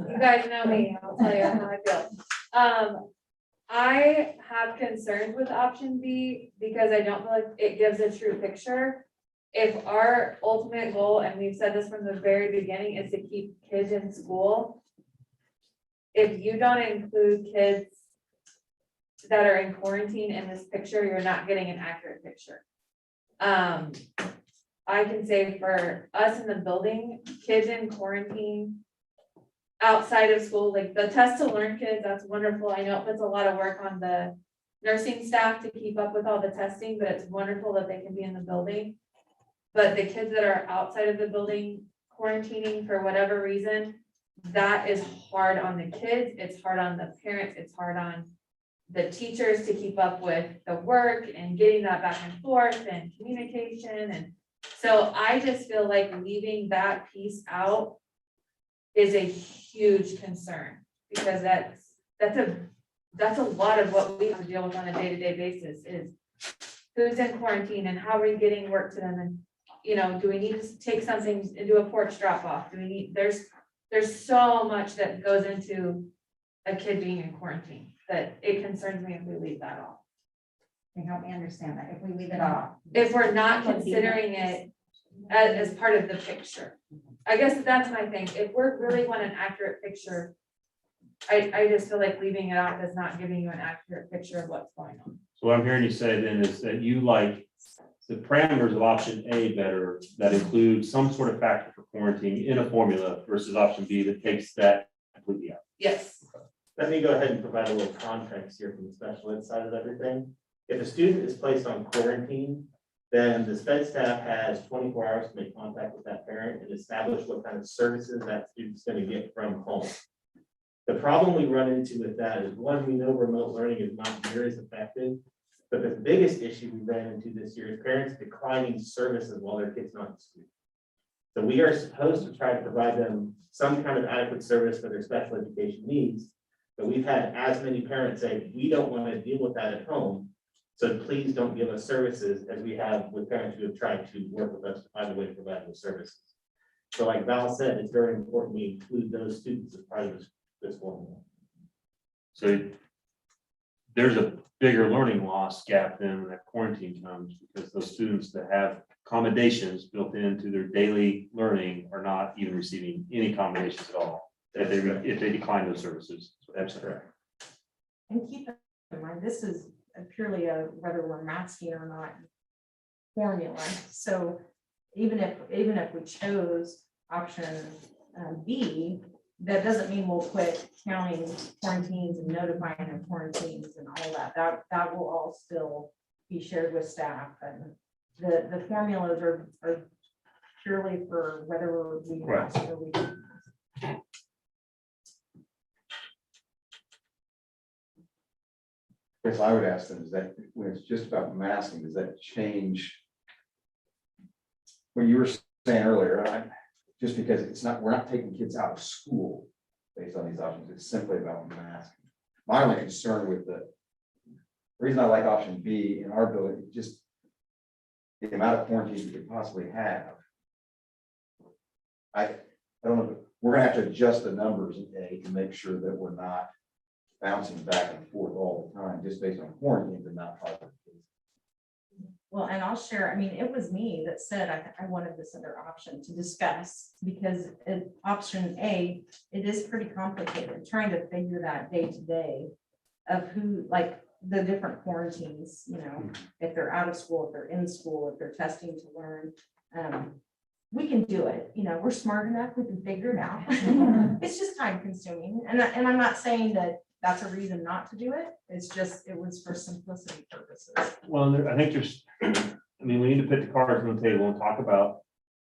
You guys know me, I'll tell you how I feel. I have concerns with option B because I don't feel like it gives a true picture. If our ultimate goal, and we've said this from the very beginning, is to keep kids in school, if you don't include kids that are in quarantine in this picture, you're not getting an accurate picture. I can say for us in the building, kids in quarantine outside of school, like the test to learn kids, that's wonderful. I know it puts a lot of work on the nursing staff to keep up with all the testing, but it's wonderful that they can be in the building. But the kids that are outside of the building quarantining for whatever reason, that is hard on the kids, it's hard on the parents, it's hard on the teachers to keep up with the work and getting that back and forth and communication. And so I just feel like leaving that piece out is a huge concern, because that's a lot of what we have to deal with on a day-to-day basis is who's in quarantine and how are we getting work to them, and do we need to take something and do a porch drop off? Do we need, there's so much that goes into a kid being in quarantine that it concerns me if we leave that off. Can you help me understand that, if we leave it off? If we're not considering it as part of the picture. I guess that's my thing. If we're really want an accurate picture, I just feel like leaving it out is not giving you an accurate picture of what's going on. So what I'm hearing you say then is that you like the parameters of option A better, that include some sort of factor for quarantine in a formula, versus option B that takes that completely out. Yes. Let me go ahead and provide a little context here from the special ed side of everything. If a student is placed on quarantine, then the sped staff has 24 hours to make contact with that parent and establish what kind of services that student's going to get from home. The problem we run into with that is, one, we know remote learning is not near as effective, but the biggest issue we ran into this year is parents declining services while their kid's not in school. So we are supposed to try to provide them some kind of adequate service for their special education needs. But we've had as many parents say, we don't want to deal with that at home, so please don't give us services, as we have with parents who have tried to work with us to find a way to provide those services. So like Val said, it's very important we include those students as part of this formula. So there's a bigger learning loss gap then when that quarantine comes, because those students that have accommodations built into their daily learning are not even receiving any accommodations at all, if they decline those services. So that's correct. And keep in mind, this is purely a whether we're masking or not formula. So even if we chose option B, that doesn't mean we'll quit counting quarantines and notifying of quarantines and all that. That will all still be shared with staff, and the formulas are purely for whether we Right. mask or we don't mask. If I would ask them, is that when it's just about masking, does that change? When you were saying earlier, just because we're not taking kids out of school, based on these options. It's simply about masking. My only concern with the reason I like option B in our building, just the amount of quarantines we could possibly have. I don't know, we're gonna have to adjust the numbers to make sure that we're not bouncing back and forth all the time, just based on quarantines and not positive cases. Well, and I'll share, I mean, it was me that said I wanted this other option to discuss, because option A, it is pretty complicated, trying to figure that day to day of who, like, the different quarantines, you know, if they're out of school, if they're in school, if they're testing to learn. We can do it, you know, we're smart enough, we can figure it out. It's just time consuming, and I'm not saying that that's a reason not to do it. It's just, it was for simplicity purposes. Well, I think there's, I mean, we need to put the cards on the table and talk about,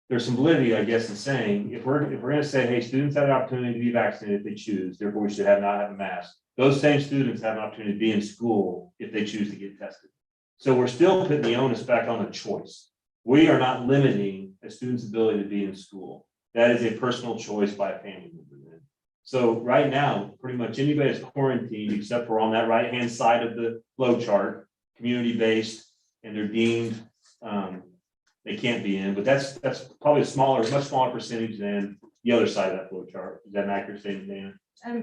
there's some validity, I guess, in saying, if we're gonna say, hey, students have the opportunity to be vaccinated if they choose, therefore we should not have a mask. Those same students have an opportunity to be in school if they choose to get tested. So we're still putting the onus back on a choice. We are not limiting a student's ability to be in school. That is a personal choice by a family member. So right now, pretty much anybody that's quarantined, except for on that right-hand side of the flow chart, community-based, and they're deemed, they can't be in, but that's probably a much smaller percentage than the other side of that flow chart. Is that an accurate statement, Dana?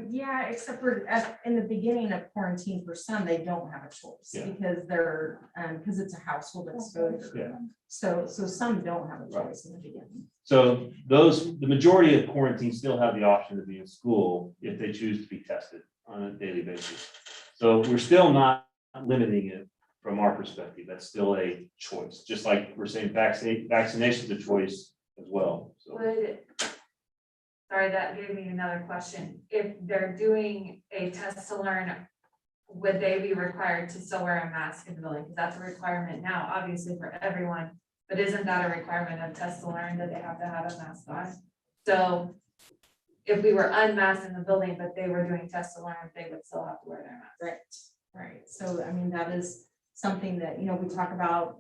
Yeah, except for in the beginning of quarantine, for some, they don't have a choice Yeah. because they're, because it's a household exposure. Yeah. So some don't have a choice in the beginning. So the majority of quarantine still have the option to be in school if they choose to be tested on a daily basis. So we're still not limiting it from our perspective. That's still a choice, just like we're saying vaccination is a choice as well. So Sorry, that gave me another question. If they're doing a test to learn, would they be required to still wear a mask in the building? Because that's a requirement now, obviously for everyone. But isn't that a requirement of test to learn that they have to have a mask on? So if we were unmasked in the building, but they were doing test to learn, they would still have to wear their mask. Right. So, I mean, that is something that, you know, we talk about,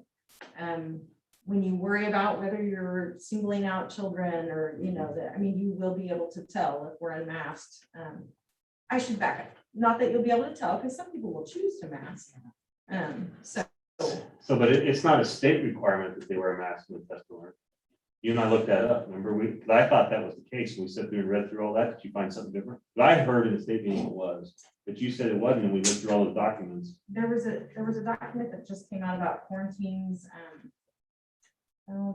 when you worry about whether you're singling out children or, you know, that, I mean, you will be able to tell if we're unmasked. I should back up, not that you'll be able to tell, because some people will choose to mask. but it's not a state requirement that they wear a mask in the test to learn. You and I looked that up, remember? I thought that was the case. We sat through and read through all that. Did you find something different? I heard in the state meeting it was, but you said it wasn't, and we went through all those documents. There was a document that just came out about quarantines,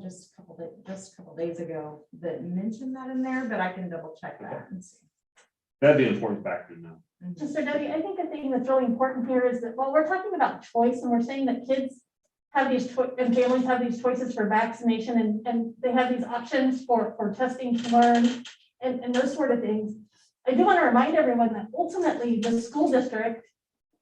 just a couple days ago that mentioned that in there, but I can double check that and see. That'd be an important factor to know. So Debbie, I think the thing that's really important here is that while we're talking about choice and we're saying that kids have these and families have these choices for vaccination and they have these options for testing to learn and those sort of things, I do want to remind everyone that ultimately the school district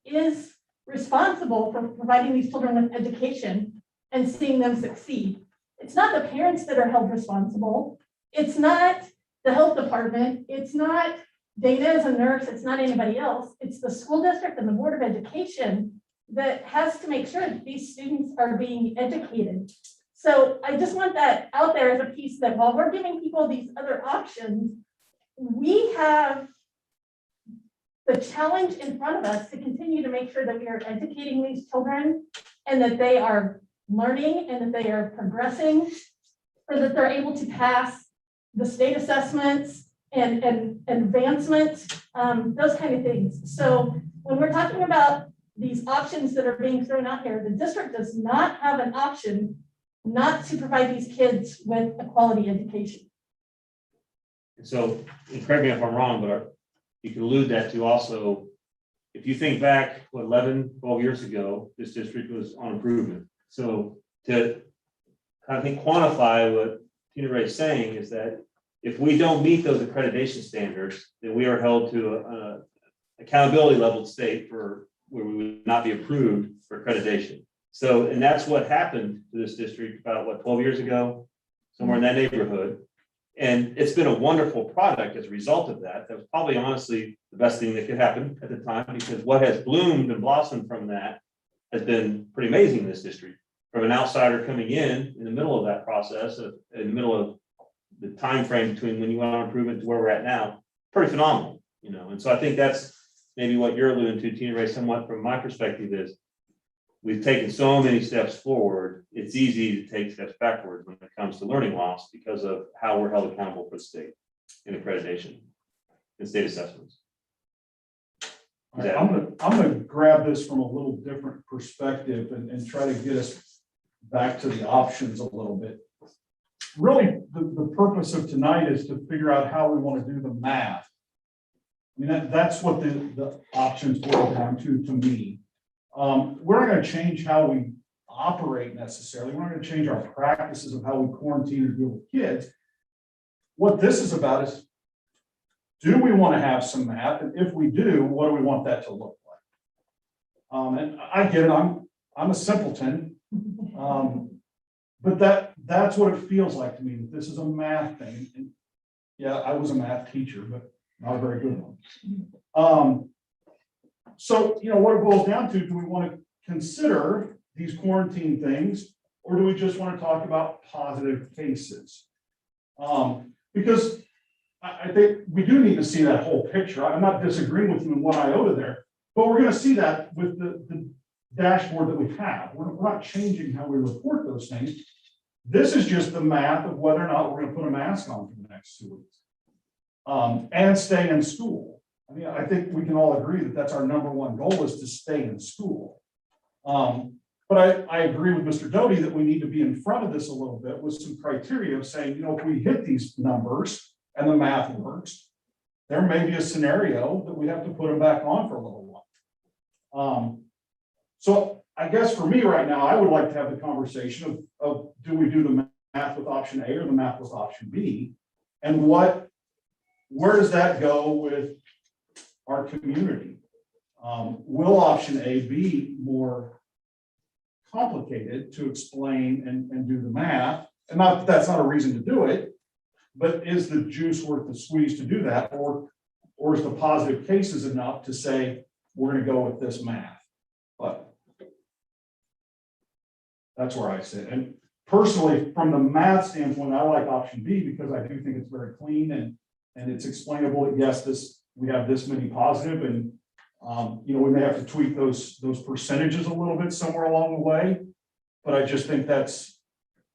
is responsible for providing these children with education and seeing them succeed. It's not the parents that are held responsible. It's not the health department. It's not Dana as a nurse. It's not anybody else. It's the school district and the Board of Education that has to make sure that these students are being educated. So I just want that out there as a piece that while we're giving people these other options, we have the challenge in front of us to continue to make sure that we are educating these children and that they are learning and that they are progressing, or that they're able to pass the state assessments and advancements, those kind of things. So when we're talking about these options that are being thrown out here, the district does not have an option not to provide these kids with a quality education. And so, and correct me if I'm wrong, but you can allude that to also, if you think back, 11, 12 years ago, this district was on improvement. So to kind of think, quantify what Tina Ray's saying is that if we don't meet those accreditation standards, then we are held to a accountability level state for where we would not be approved for accreditation. So, and that's what happened to this district about 12 years ago, somewhere in that neighborhood. And it's been a wonderful product as a result of that. That was probably honestly the best thing that could happen at the time, because what has bloomed and blossomed from that has been pretty amazing in this district. From an outsider coming in the middle of that process, in the middle of the time frame between when you went on improvement to where we're at now, pretty phenomenal. you know, and so I think that's maybe what you're alluding to, Tina Ray, somewhat from my perspective is we've taken so many steps forward, it's easy to take steps backwards when it comes to learning loss because of how we're held accountable for the state in accreditation and state assessments. All right, I'm gonna grab this from a little different perspective and try to get us back to the options a little bit. Really, the purpose of tonight is to figure out how we want to do the math. I mean, that's what the options boil down to me. We're not gonna change how we operate necessarily. We're not gonna change our practices of how we quarantine and deal with kids. What this is about is, do we want to have some math? And if we do, what do we want that to look like? And I get it, I'm a simpleton. But that's what it feels like to me, that this is a math thing. And yeah, I was a math teacher, but not a very good one. So, you know, what it boils down to, do we want to consider these quarantine things, or do we just want to talk about positive cases? Because I think we do need to see that whole picture. I'm not disagreeing with you in one iota there, but we're going to see that with the dashboard that we have. We're not changing how we report those things. This is just the math of whether or not we're going to put a mask on for the next 2 weeks. And stay in school. I mean, I think we can all agree that that's our number one goal, is to stay in school. But I agree with Mr. Doty that we need to be in front of this a little bit with some criteria of saying, you know, if we hit these numbers and the math works, there may be a scenario that we have to put them back on for a little while. So I guess for me right now, I would like to have the conversation of do we do the math with option A or the math with option B? And where does that go with our community? Will option A be more complicated to explain and do the math? And not that that's not a reason to do it, but is the juice worth the squeeze to do that? Or is the positive cases enough to say, we're going to go with this math? But that's where I sit. And personally, from the math standpoint, I like option B because I do think it's very clean and it's explainable that yes, we have this many positive, and you know, we may have to tweak those percentages a little bit somewhere along the way. But I just think that's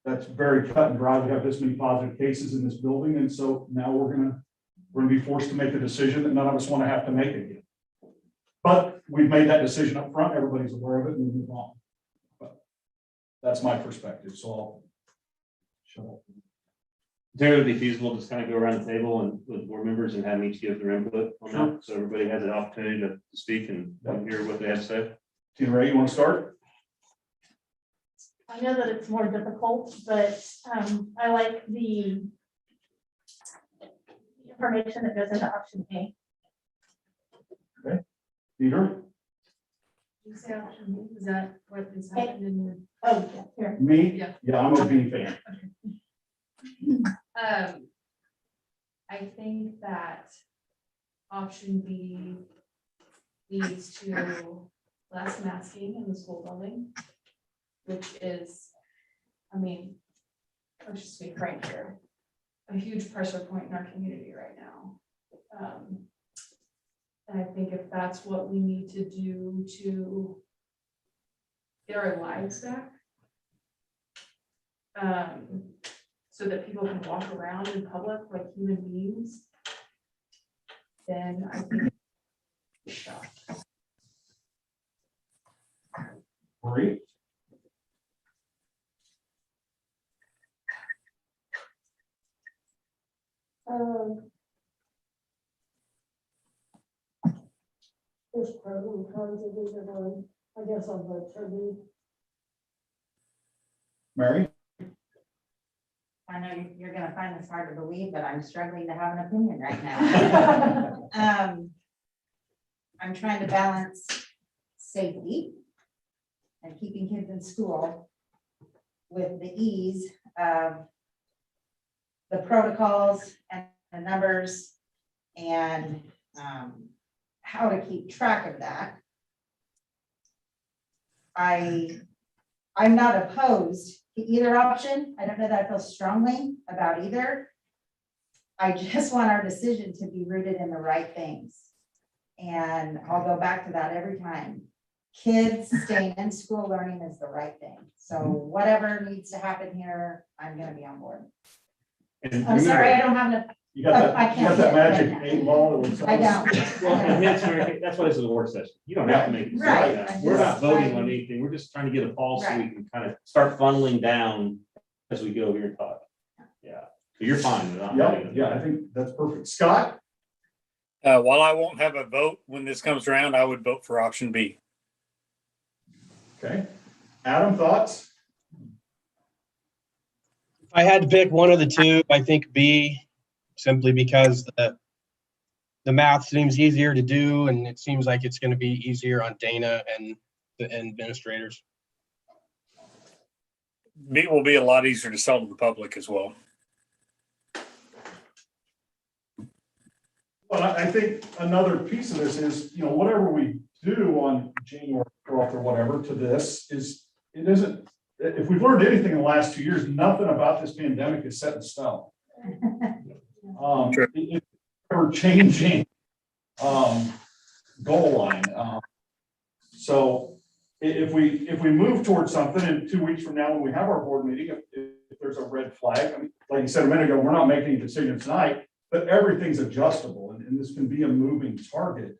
very cut and dry. We have this many positive cases in this building, and so now we're gonna be forced to make a decision that none of us want to have to make again. But we've made that decision up front. Everybody's aware of it, and we move on. But that's my perspective. So I'll shut up. Terry, would it be feasible to just kind of go around the table and with board members and have each give their input on that? So everybody has an opportunity to speak and hear what they have to say. Tina Ray, you want to start? I know that it's more difficult, but I like the information that goes into option A. Peter? You say option B, is that what is happening in your? Oh, yeah, here. Me? Yeah. I'm a B fan. I think that option B leads to less masking in the school building, which is, I mean, let's just be frank here, a huge pressure point in our community right now. And I think if that's what we need to do to get our lives back, so that people can walk around in public like human beings, then I think it's a shot. Marie? There's pros and cons of either one. I guess I'll vote for B. Mary? I know you're gonna find this hard to believe, but I'm struggling to have an opinion right now. I'm trying to balance safety and keeping kids in school with the ease of the protocols and the numbers and how to keep track of that. I'm not opposed to either option. I don't know that I feel strongly about either. I just want our decision to be rooted in the right things. And I'll go back to that every time. Kids staying in school learning is the right thing. So whatever needs to happen here, I'm gonna be on board. And I'm sorry, I remember- don't have enough. You got I that, you can't got that do it right magic now. 8 ball that will tell I us- don't. Well, and that's why this is a work session. You don't have to make a decision. Right, now. I'm We're not just voting trying- on anything. We're just trying to get a pulse so we Right. can kind of start funneling down as we go here and talk. Yeah, so you're fine. with not Yeah, voting on yeah, I think that's perfect. Scott? While I won't have a vote when this comes around, I would vote for option B. Okay. Adam, thoughts? If I had to pick one of the two, I think B, simply because the math seems easier to do, and it seems like it's going to be easier on Dana and the administrators. B will be a lot easier to sell to the public as well. Well, I think another piece of this is, whatever we do on January 12th or whatever to this is, it isn't, if we've learned anything in the last 2 years, nothing about this pandemic is set in stone. Sure. It's ever changing, goal line. So if we move towards something in 2 weeks from now, when we have our board meeting, if there's a red flag, I mean, like you said a minute ago, we're not making a decision tonight, but everything's adjustable and this can be a moving target.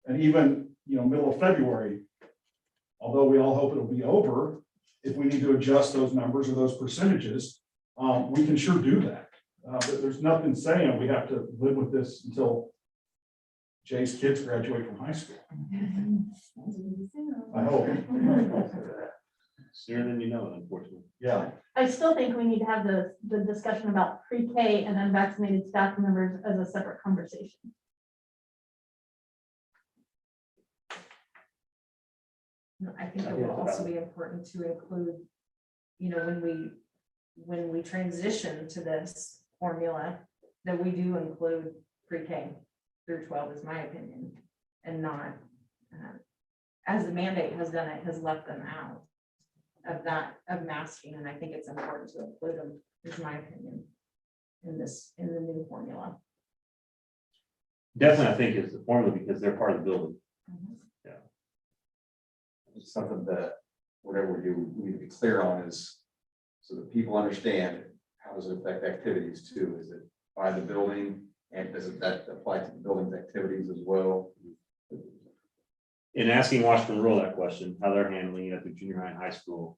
And even, middle of February, although we all hope it'll be over, if we need to adjust those numbers or those percentages, we can sure do that. But there's nothing saying we have to live with this until Jay's kids graduate from high school. I hope. Sooner than you know, unfortunately. Yeah. I still think we need to have the discussion about pre-K and unvaccinated staff members as a separate conversation. I think it will also be important to include, when we transition to this formula, that we do include pre-K through 12 is my opinion, and not, as the mandate has done, it has left them out of masking, and I think it's important to include them, is my opinion, in the new formula. Definitely, I think it's the formula because they're part of the building. It's something that whatever we do, we need to be clear on is so that people understand how does it affect activities too? Is it by the building and does that apply to the building's activities as well? In asking Washburn Rural that question, how they're handling it at the junior high and high school,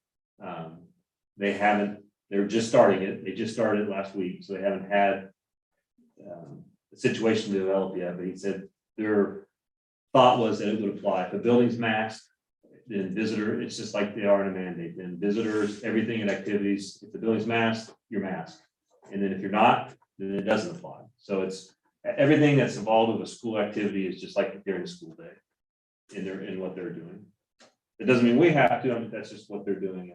they're just starting it. They just started it last week, so they haven't had the situation develop yet, but he said their thought was that it would apply. If the building's masked, then visitor, it's just like they are in a mandate. Then visitors, everything and activities, if the building's masked, you're masked. And then if you're not, then it doesn't apply. So it's everything that's involved with a school activity is just like during the school day in what they're doing. It doesn't mean we have to, that's just what they're doing.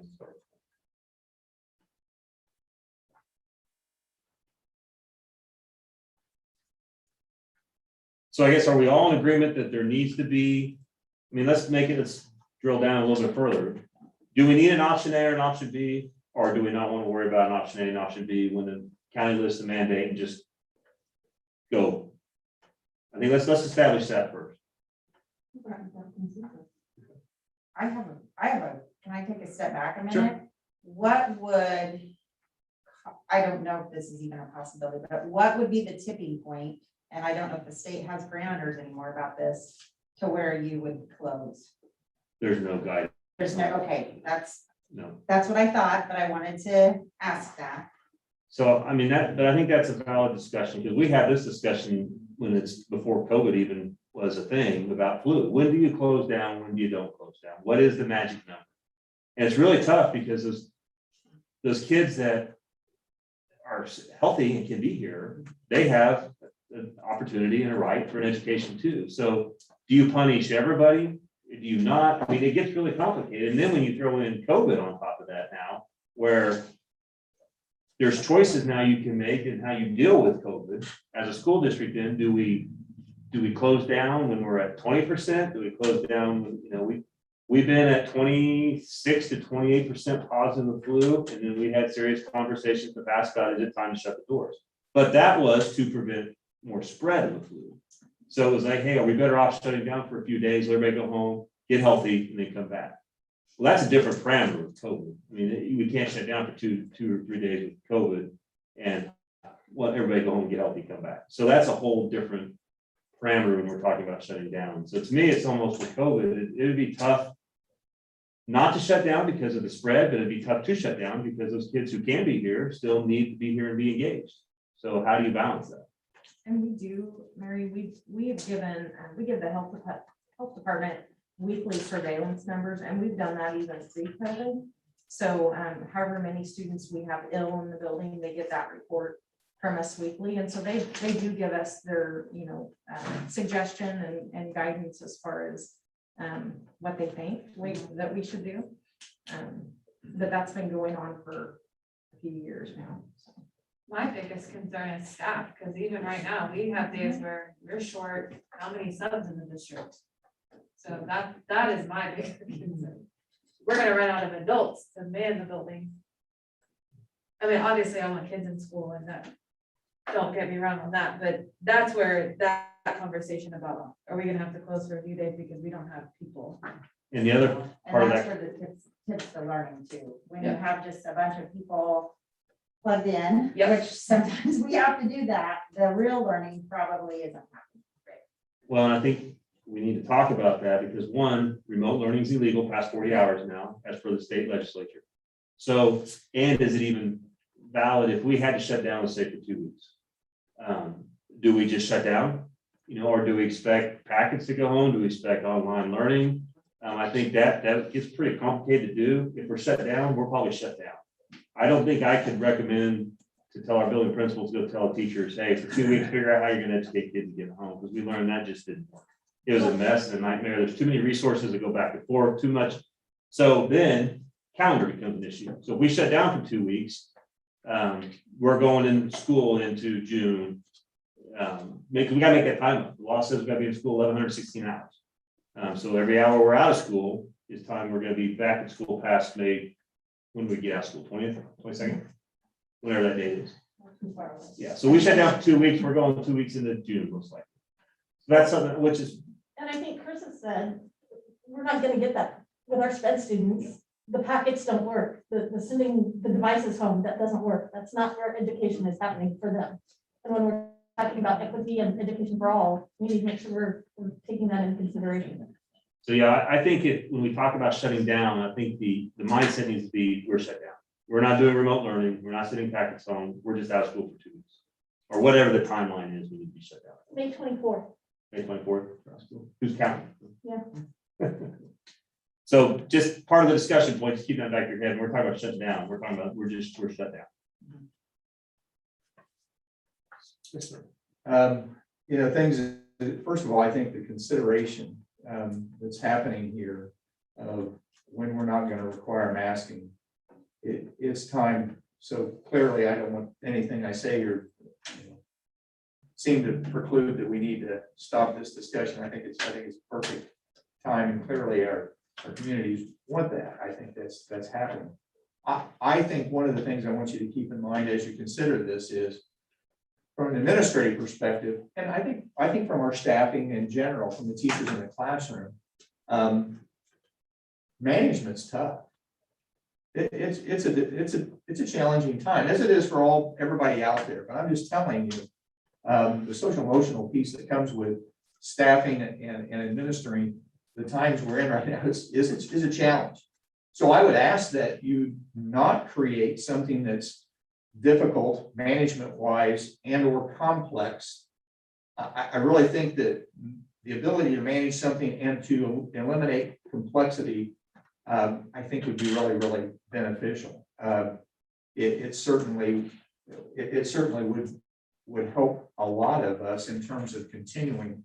So I guess, are we all in agreement that there needs to be, let's drill down a little bit further. Do we need an option A or an option B, or do we not want to worry about an option A and option B when the county lists the mandate and just go? I think let's establish that first. Can I take a step back a Sure. minute? I don't know if this is even a possibility, but what would be the tipping point? And I don't know if the state has parameters anymore about this, to where you would close. There's no guide, There's no, okay, that's no. what I thought, but I wanted to ask that. So, but I think that's a valid discussion, because we had this discussion when it's before COVID even was a thing about flu. When do you close down? When do you don't close down? What is the magic number? And it's really tough because those kids that are healthy and can be here, they have an opportunity and a right for an education too. So do you punish everybody? Do you not? It gets really complicated. And then when you throw in COVID on top of that now, where there's choices now you can make in how you deal with COVID as a school district, then do we close down when we're at 20%? Do we close down, we've been at 26 to 28% positive of flu, and then we had serious conversations with mascot, is it time to shut the doors? But that was to prevent more spread of the flu. So it was like, hey, are we better off shutting down for a few days, let everybody go home, get healthy, and then come back? Well, that's a different parameter with COVID. I mean, we can't shut down for two or 3 days with COVID and let everybody go home and get healthy, come back. So that's a whole different parameter when we're talking about shutting down. So to me, it's almost with COVID, it would be tough not to shut down because of the spread, but it'd be tough to shut down because those kids who can be here still need to be here and be engaged. So how do you balance that? And we do, Mary, we have given, we give the health department weekly surveillance numbers, and we've done that even pre-COVID. So however many students we have ill in the building, they get that report from us weekly. And so they do give us their, suggestion and guidance as far as what they think that we should do. But that's been going on for a few years now. So. My biggest concern is staff, because even right now, we have days where we're short how many subs in the district. So that is my biggest concern. We're gonna run out of adults to man the building. I mean, obviously, I want kids in school and that, don't get me wrong on that, but that's where that conversation about, are we gonna have to close for a few days because we don't have people? And the other part And of that's that, where the tips for learning too. When you Yeah. have just a bunch of people plugged in, Yep. which sometimes we have to do that, the real learning probably isn't happening. well, and I think we need to talk about that because one, remote learning is illegal past 40 hours now, as per the state legislature. So, and is it even valid if we had to shut down, let's say for 2 weeks? Do we just shut down? Or do we expect packets to go home? Do we expect online learning? I think that gets pretty complicated to do. If we're shut down, we're probably shut down. I don't think I could recommend to tell our building principals, go tell teachers, hey, for 2 weeks, figure out how you're gonna educate kids to get home, because we learned that just didn't work. It was a mess and a nightmare. There's too many resources that go back and forth, too much. So then calendar becomes an issue. So if we shut down for 2 weeks, we're going in school into June. We gotta make that time up. The law says we gotta be in school 1,116 hours. So every hour we're out of school is time we're gonna be back in school past May. When do we get out of school? 20th, 22nd? Whenever that date is. Yeah, so we shut down for 2 weeks. We're going 2 weeks into June, most likely. So that's something which is, And I think Chris has said, we're not gonna get that with our sped students. The packets don't work, the sending the devices home, that doesn't work. That's not where education is happening for them. And when we're talking about equity and education for all, we need to make sure we're taking that into consideration. so yeah, I think when we talk about shutting down, I think the mindset needs to be, we're shut down. We're not doing remote learning. We're not sending packets home. We're just out of school for 2 weeks. Or whatever the timeline is, we need to be shut down. May 24th. May 24th, who's counting? Yeah. So just part of the discussion point, just keep that back in your head. We're talking about shutting down. We're talking about, we're shut down. Yes, sir. Things, first of all, I think the consideration that's happening here of when we're not going to require masking, it's time. So clearly, I don't want anything I say here seem to preclude that we need to stop this discussion. I think it's perfect time, and clearly our communities want that. I think that's happening. I think one of the things I want you to keep in mind as you consider this is from an administrative perspective, and I think from our staffing in general, from the teachers in the classroom, management's tough. It's a challenging time, as it is for everybody out there. But I'm just telling you, the social emotional piece that comes with staffing and administering the times we're in right now is a challenge. So I would ask that you not create something that's difficult management-wise and or complex. I really think that the ability to manage something and to eliminate complexity, I think would be really, really beneficial. It certainly would help a lot of us in terms of continuing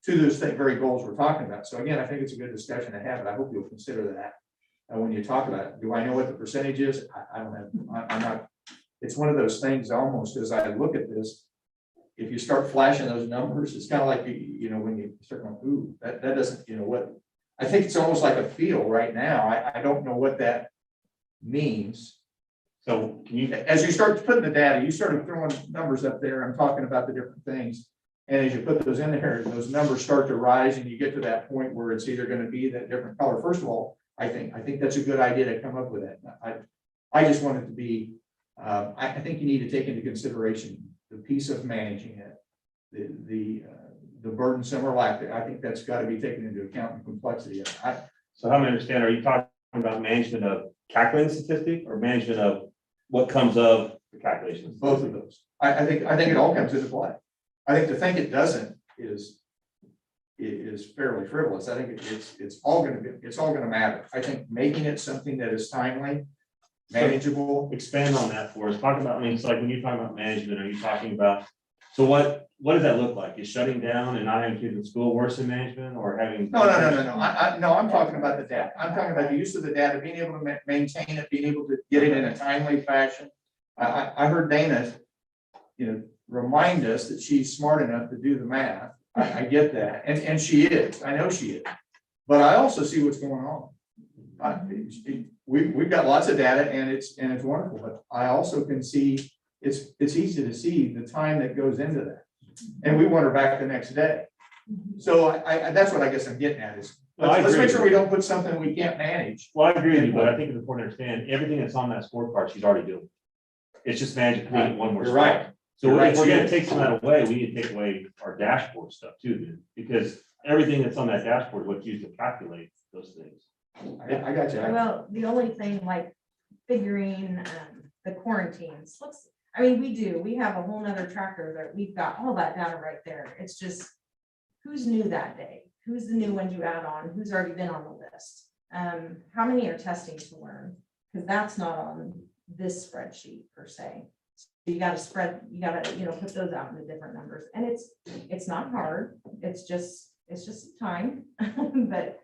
to those very goals we're talking about. So again, I think it's a good discussion to have, and I hope you'll consider that when you talk about it. Do I know what the percentage is? I don't have, I'm not, it's one of those things almost as I look at this, if you start flashing those numbers, it's kind of like, when you start going, ooh, that doesn't, what, I think it's almost like a feel right now. I don't know what that means. So can you, As you start putting the data, you started throwing numbers up there and talking about the different things. And as you put those in there, those numbers start to rise and you get to that point where it's either gonna be that different color. First of all, I think that's a good idea to come up with that. I just want it to be, I think you need to take into consideration the piece of managing it, the burdensome or lack, I think that's gotta be taken into account, the complexity of it. so how I understand, are you talking about management of calculating statistic or management of what comes of the calculations? Both of those. I think it all comes into play. I think to think it doesn't is fairly frivolous. I think it's all gonna matter. I think making it something that is timely, manageable. Expand on that for us. Talk about, I mean, it's like when you're talking about management, are you talking about, so what does that look like? Is shutting down and not having kids in school worse than management or having? No. I'm talking about the data. I'm talking about the use of the data, being able to maintain it, being able to get it in a timely fashion. I heard Dana, remind us that she's smart enough to do the math. I get that, and she is. I know she is. But I also see what's going on. We've got lots of data, and it's wonderful. But I also can see it's easy to see the time that goes into that, and we want her back the next day. So that's what I guess I'm getting at is let's make sure we don't put something we can't manage. Well, I agree with you, but I think it's important to understand everything that's on that scorecard, she's already doing. It's just managing it one more. You're right. So You're right, if we're she gonna is. take some of that away, we need to take away our dashboard stuff too, then, because everything that's on that dashboard, is what's used to calculate those things. I got you. Well, the only thing like figuring the quarantines, we have a whole nother tracker that we've got all that data right there. It's just who's new that day, who's the new ones you add on, who's already been on the list. How many are testing to learn? Because that's not on this spreadsheet per se. You gotta put those out into different numbers, and it's not hard. It's just time, but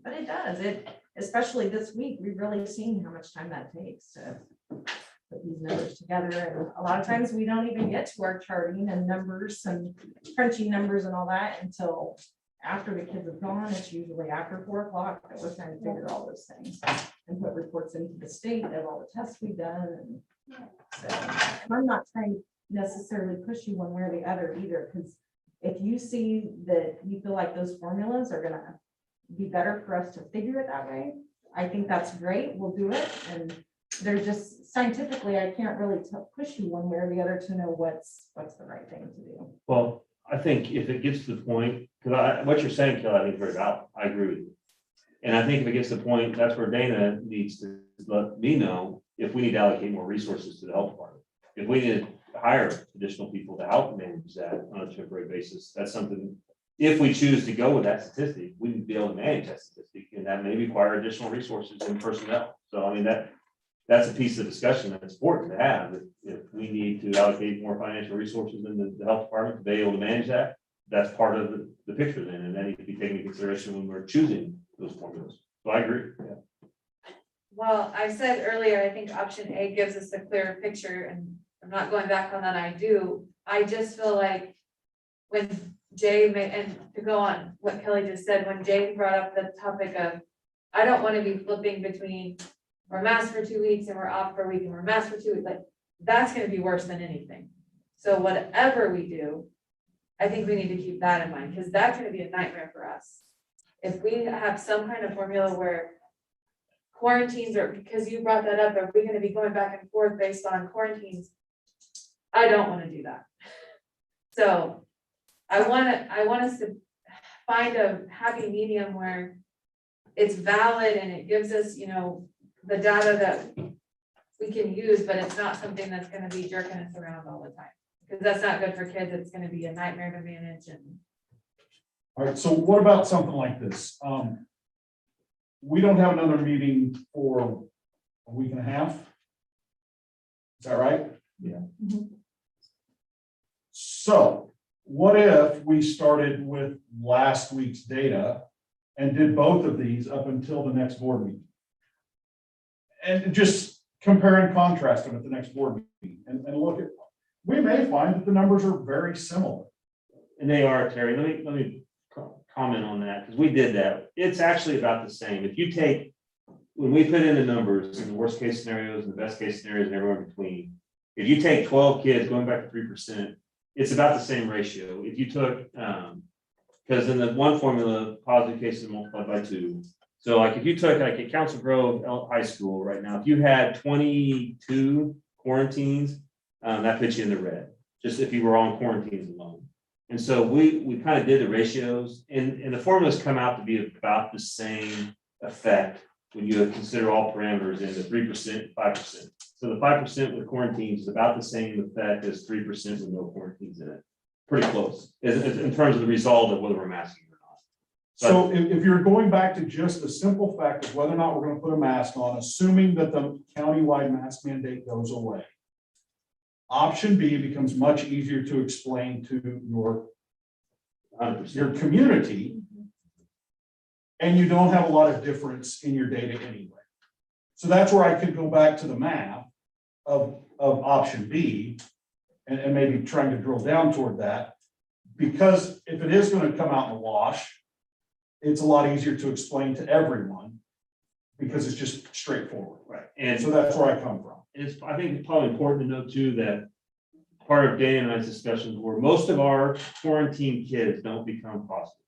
it does it, especially this week. We've really seen how much time that takes to put these numbers together, and a lot of times we don't even get to our charting and numbers and crunching numbers and all that until after the kids have gone. It's usually after 4 o'clock that we're trying to figure all those things and put reports into the state of all the tests we've done. And so, and I'm not trying to necessarily push you one way or the other either, because if you see that you feel like those formulas are gonna be better for us to figure it that way, I think that's great. We'll do it. And they're just scientifically, I can't really push you one way or the other to know what's the right thing to do. Well, I think if it gets to the point, because what you're saying, Kelly, I think is very valid. I agree with you. And I think if it gets to the point, that's where Dana needs to let me know if we need to allocate more resources to the health department. If we need to hire additional people to help manage that on a temporary basis, that's something, if we choose to go with that statistic, we need to be able to manage that statistic, and that may require additional resources and personnel. So I mean, that's a piece of discussion that's important to have. If we need to allocate more financial resources in the health department to be able to manage that, that's part of the picture then, and that needs to be taken into consideration when we're choosing those formulas. So I agree. Yeah. Well, I said earlier, I think option A gives us a clearer picture, and I'm not going back on that. I just feel like when Jay and to go on what Kelly just said, when Jay brought up the topic of, I don't want to be flipping between we're masked for 2 weeks and we're off for a week and we're masked for 2 weeks, like that's going to be worse than anything. So whatever we do, I think we need to keep that in mind, because that's going to be a nightmare for us. If we have some kind of formula where quarantines are, because you brought that up, are we going to be going back and forth based on quarantines? I don't want to do that. So I want us to find a happy medium where it's valid and it gives us, the data that we can use, but it's not something that's going to be jerking us around all the time, because that's not good for kids. It's going to be a nightmare to manage. And All right, so what about something like this? We don't have another meeting for a week and a half. Is that right? Yeah. So what if we started with last week's data and did both of these up until the next board meeting? And just compare and contrast them at the next board meeting and look at, we may find that the numbers are very similar. And they are, Terry. Let me comment on that, because we did that. It's actually about the same. If you take when we put in the numbers and the worst case scenarios and the best case scenarios and everywhere in between, if you take 12 kids going back to 3%, it's about the same ratio. If you took, because in the one formula, positive cases multiplied by 2. So like if you took like at Council Grove High School right now, if you had 22 quarantines, that puts you in the red, just if you were on quarantines alone. And so we kind of did the ratios and the formulas come out to be about the same effect when you consider all parameters in the 3%, 5%. So the 5% with quarantines is about the same effect as 3% with no quarantines in it. Pretty close in terms of the result of whether we're masking or not. So if you're going back to just the simple fact of whether or not we're gonna put a mask on, assuming that the countywide mask mandate goes away, option B becomes much easier to explain to your 100%. community. And you don't have a lot of difference in your data anyway. So that's where I could go back to the math of option B and maybe trying to drill down toward that. Because if it is going to come out in the wash, it's a lot easier to explain to everyone because it's just straightforward. Right. And So that's where I come from. I think it's probably important to note too, that part of Dana and I's discussions were most of our quarantine kids don't become positive.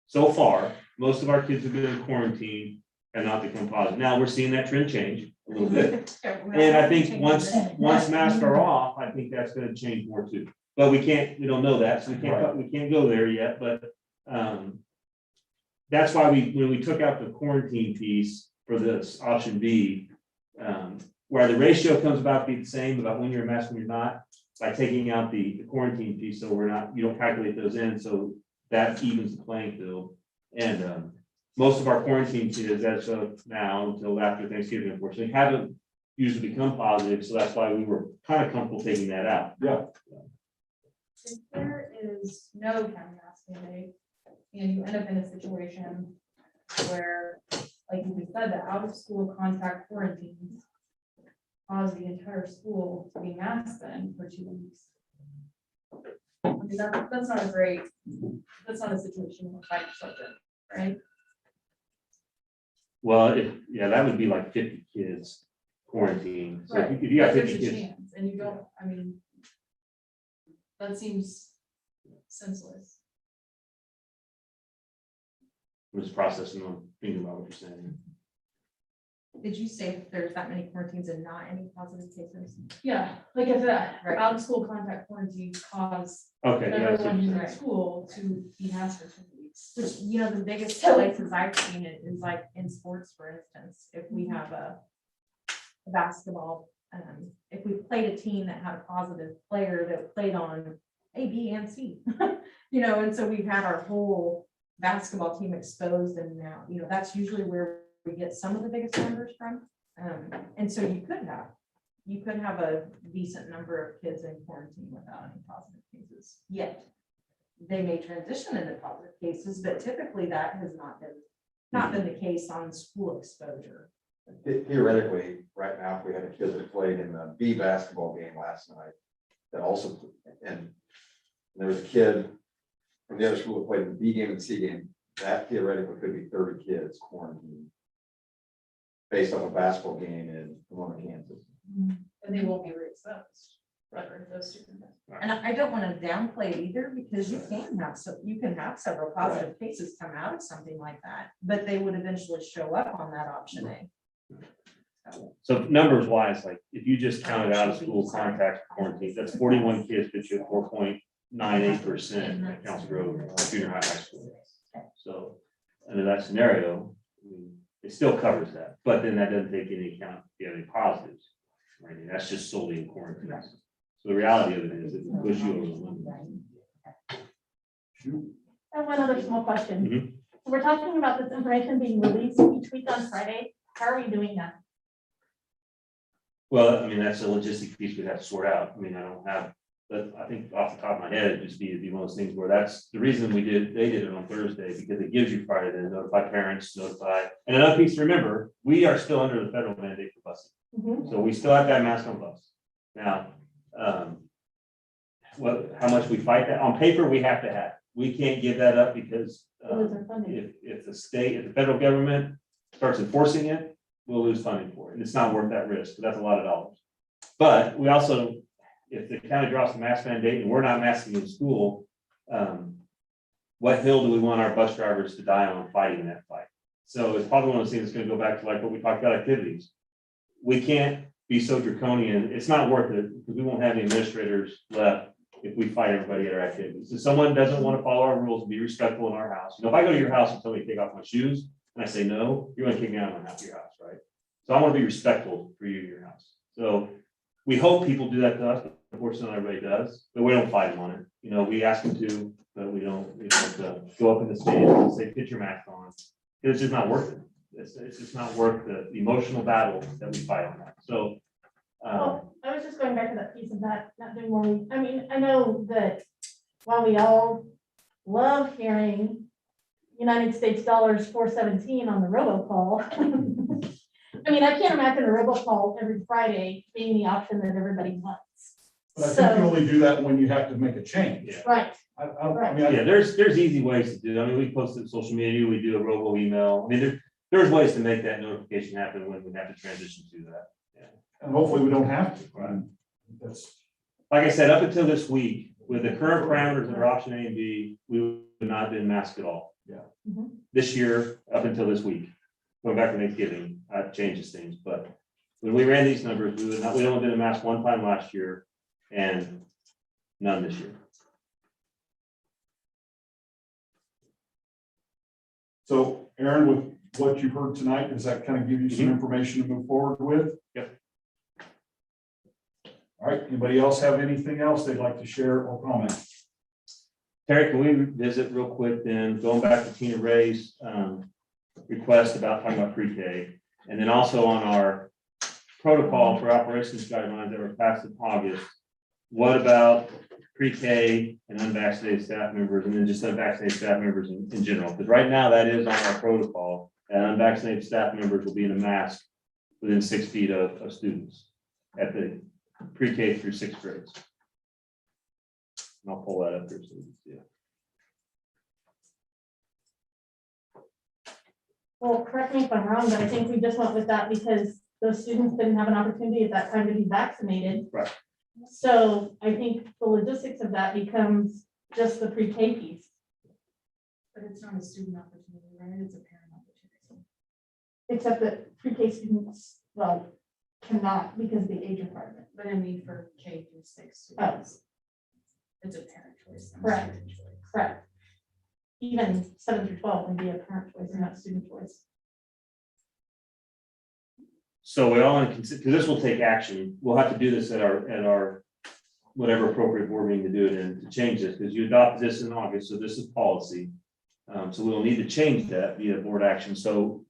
So far, most of our kids have been in quarantine and not become positive. Now, we're seeing that trend change a little bit. And I think once masks are off, I think that's gonna change more too. But we don't know that, so we can't go there yet, but that's why when we took out the quarantine piece for this option B, where the ratio comes about to be the same about when you're a mask and you're not, by taking out the quarantine piece, so you don't calculate those in, so that evens the playing field. And most of our quarantine kids, as of now, until after Thanksgiving, unfortunately, haven't usually become positive, so that's why we were kind of comfortable taking that out. Yeah. If there is no county mask mandate, and you end up in a situation where, like you said, the out of school contact quarantines cause the entire school to be masked then for 2 weeks. I mean, that's not a situation with like subject, right? Well, that would be like 50 kids quarantined. So if you got But 50 there's a kids, chance, and you don't, I mean, that seems senseless. I'm just processing on thinking about what you're saying. Did you say if there's that many quarantines and not any positive cases? Yeah, like if that Right. out of school contact quarantine cause Okay, yeah. everyone who's in Right. school to be masked for 2 weeks. Which, the biggest places I've seen it is like in sports, for instance, if we have a basketball, if we played a team that had a positive player that played on A, B, and C, and so we've had our whole basketball team exposed, and now, that's usually where we get some of the biggest numbers from. And so you could have a decent number of kids in quarantine without any positive cases yet. They may transition into positive cases, but typically that has not been the case on school exposure. Theoretically, right now, if we had a kid that played in the B basketball game last night, that also, and there was a kid from the other school that played in the B game and C game, that theoretically could be 30 kids quarantined based off a basketball game in Pomona, Kansas. And they won't be re-exposed. And I don't want to downplay it either, because you can have several positive cases come out of something like that, but they would eventually show up on that option A. So numbers wise, like if you just counted out of school contact quarantine, that's 41 kids, but you have 4.98% at Council Grove junior high school. So under that scenario, it still covers that, but then that doesn't take into account if you have any positives. Right, and that's just solely in quarantine. So the reality of it is it will push you over the limit. And one other small question. Mhm. So we're talking about this information being released each week on Friday. How are we doing that? Well, I mean, that's a logistic piece we have to sort out. I mean, I don't have, but I think off the top of my head, it'd just be one of those things where that's the reason they did it on Thursday, because it gives you Friday to notify parents, and another piece to remember, we are still under the federal mandate for busing. Mhm. So we still have that mask on bus. Now, how much we fight that, on paper, we have to have, we can't give that up because Lose our funding. if the federal government starts enforcing it, we'll lose funding for it, and it's not worth that risk, because that's a lot of dollars. But we also, if the county drops the mask mandate and we're not masking in school, what hill do we want our bus drivers to die on fighting that fight? So it's probably one of those things that's gonna go back to like what we talked about activities. We can't be so draconian, it's not worth it, because we won't have any administrators left if we fight everybody at our activities. If someone doesn't want to follow our rules, be respectful in our house. You know, if I go to your house and tell me to take off my shoes, and I say no, you're gonna kick me out of my house, your house, right? So I want to be respectful for you, your house. So we hope people do that to us, unfortunately, not everybody does, but we don't fight them on it. You know, we ask them to, but we don't go up in the stage and say, get your mask on. It's just not worth it. It's just not worth the emotional battle that we fight on that. So, Well, I was just going back to that piece of that, not doing more. I mean, I know that while we all love hearing United States dollars 417 on the robocall, I mean, I can't imagine a robocall every Friday being the option that everybody wants. But I think you So, only do that when you have to make a change. yeah. right, I mean, Yeah, there's easy ways to do it. I mean, we post it on social media, we do a robo email. I mean, there's ways to make that notification happen when we have to transition to that. and hopefully we don't have to. Right. That's, Like I said, up until this week, with the current parameters that are option A and B, we would not have been masked at all. Yeah. Mhm. This year, up until this week, going back to Thanksgiving, that changes things, but when we ran these numbers, we only did a mask one time last year and none this year. so Aaron, with what you've heard tonight, does that kind of give you some information to move forward with? Yep. All right, anybody else have anything else they'd like to share or comment? Terry, can we visit real quick then, going back to Tina Ray's request about talking about pre-K, and then also on our protocol for operations guidelines that were passed in August. What about pre-K and unvaccinated staff members, and then just unvaccinated staff members in general? Because right now that is on our protocol, and unvaccinated staff members will be in a mask within 6 feet of students at the pre-K through 6th grades. And I'll pull that up here so you can see it. well, correct me if I'm wrong, but I think we just went with that because those students didn't have an opportunity at that time to be vaccinated. Right. So I think the logistics of that becomes just the pre-K piece. But it's not a student opportunity, right? It's a parent opportunity. Except that pre-K students, well, cannot because of the age requirement. But I mean, for K through 6 Oh. students, it's a parent choice. not a Correct. student choice. Correct. Even 7 through 12 would be a parent choice and not student choice. So we all want to consider, because this will take action. We'll have to do this at our whatever appropriate board meeting to do it in, to change this, because you adopted this in August, so this is policy. So we'll need to change that via board action. So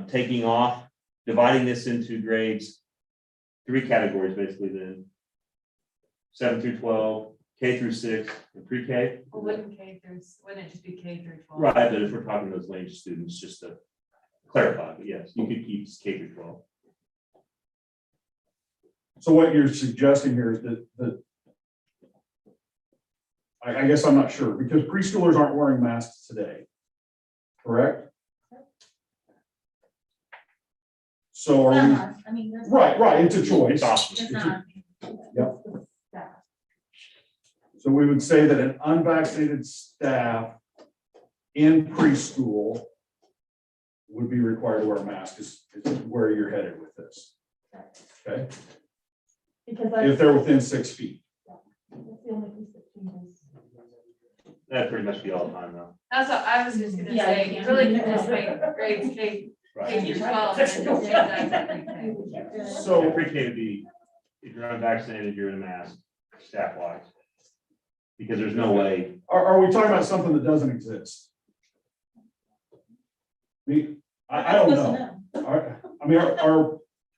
taking off, dividing this into grades, 3 categories basically then. 7 through 12, K through 6, and pre-K. Well, wouldn't it just be K through 12? Right, but if we're talking those range students, just to clarify, but yes, you could keep K through 12. So what you're suggesting here is that I guess I'm not sure, because preschoolers aren't wearing masks today, correct? So are we, I mean, that's. right, it's a choice. It's awesome. It's not. So we would say that an unvaccinated staff in preschool would be required to wear a mask is where you're headed with this. Okay, Because if they're within 6 feet. that's the only piece that changes. That'd pretty much be all the time though. That's what I was just gonna Yeah, say, you you can't. really could just make grades K Right. through 12 and then just change that to pre-K. So So, pre-K would be, if you're unvaccinated, you're in a mask, staff wise. Because there's no way, are we talking about something that doesn't exist? I don't know.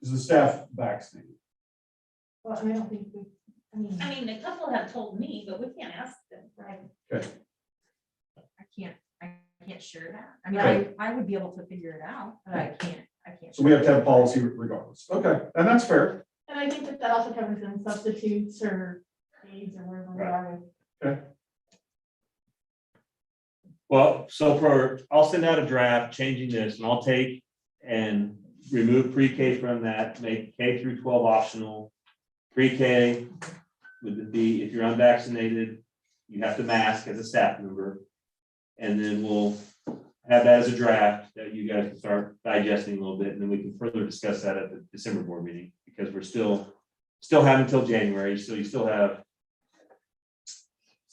Is the staff vaccinated? Well, and I don't think we, I mean, a couple have told me, but we can't ask them. right. Okay, I can't share that. I mean, I would be able to figure it out, but I can't. so we have to have a policy regardless. Okay, and that's fair. And I think that that also covers in substitutes or aides or wherever we are with. well, so I'll send out a draft changing this and I'll take and remove pre-K from that, make K through 12 optional. Pre-K would be, if you're unvaccinated, you have to mask as a staff member. And then we'll have that as a draft that you guys can start digesting a little bit, and then we can further discuss that at the December board meeting, because we're still have until January, so you still have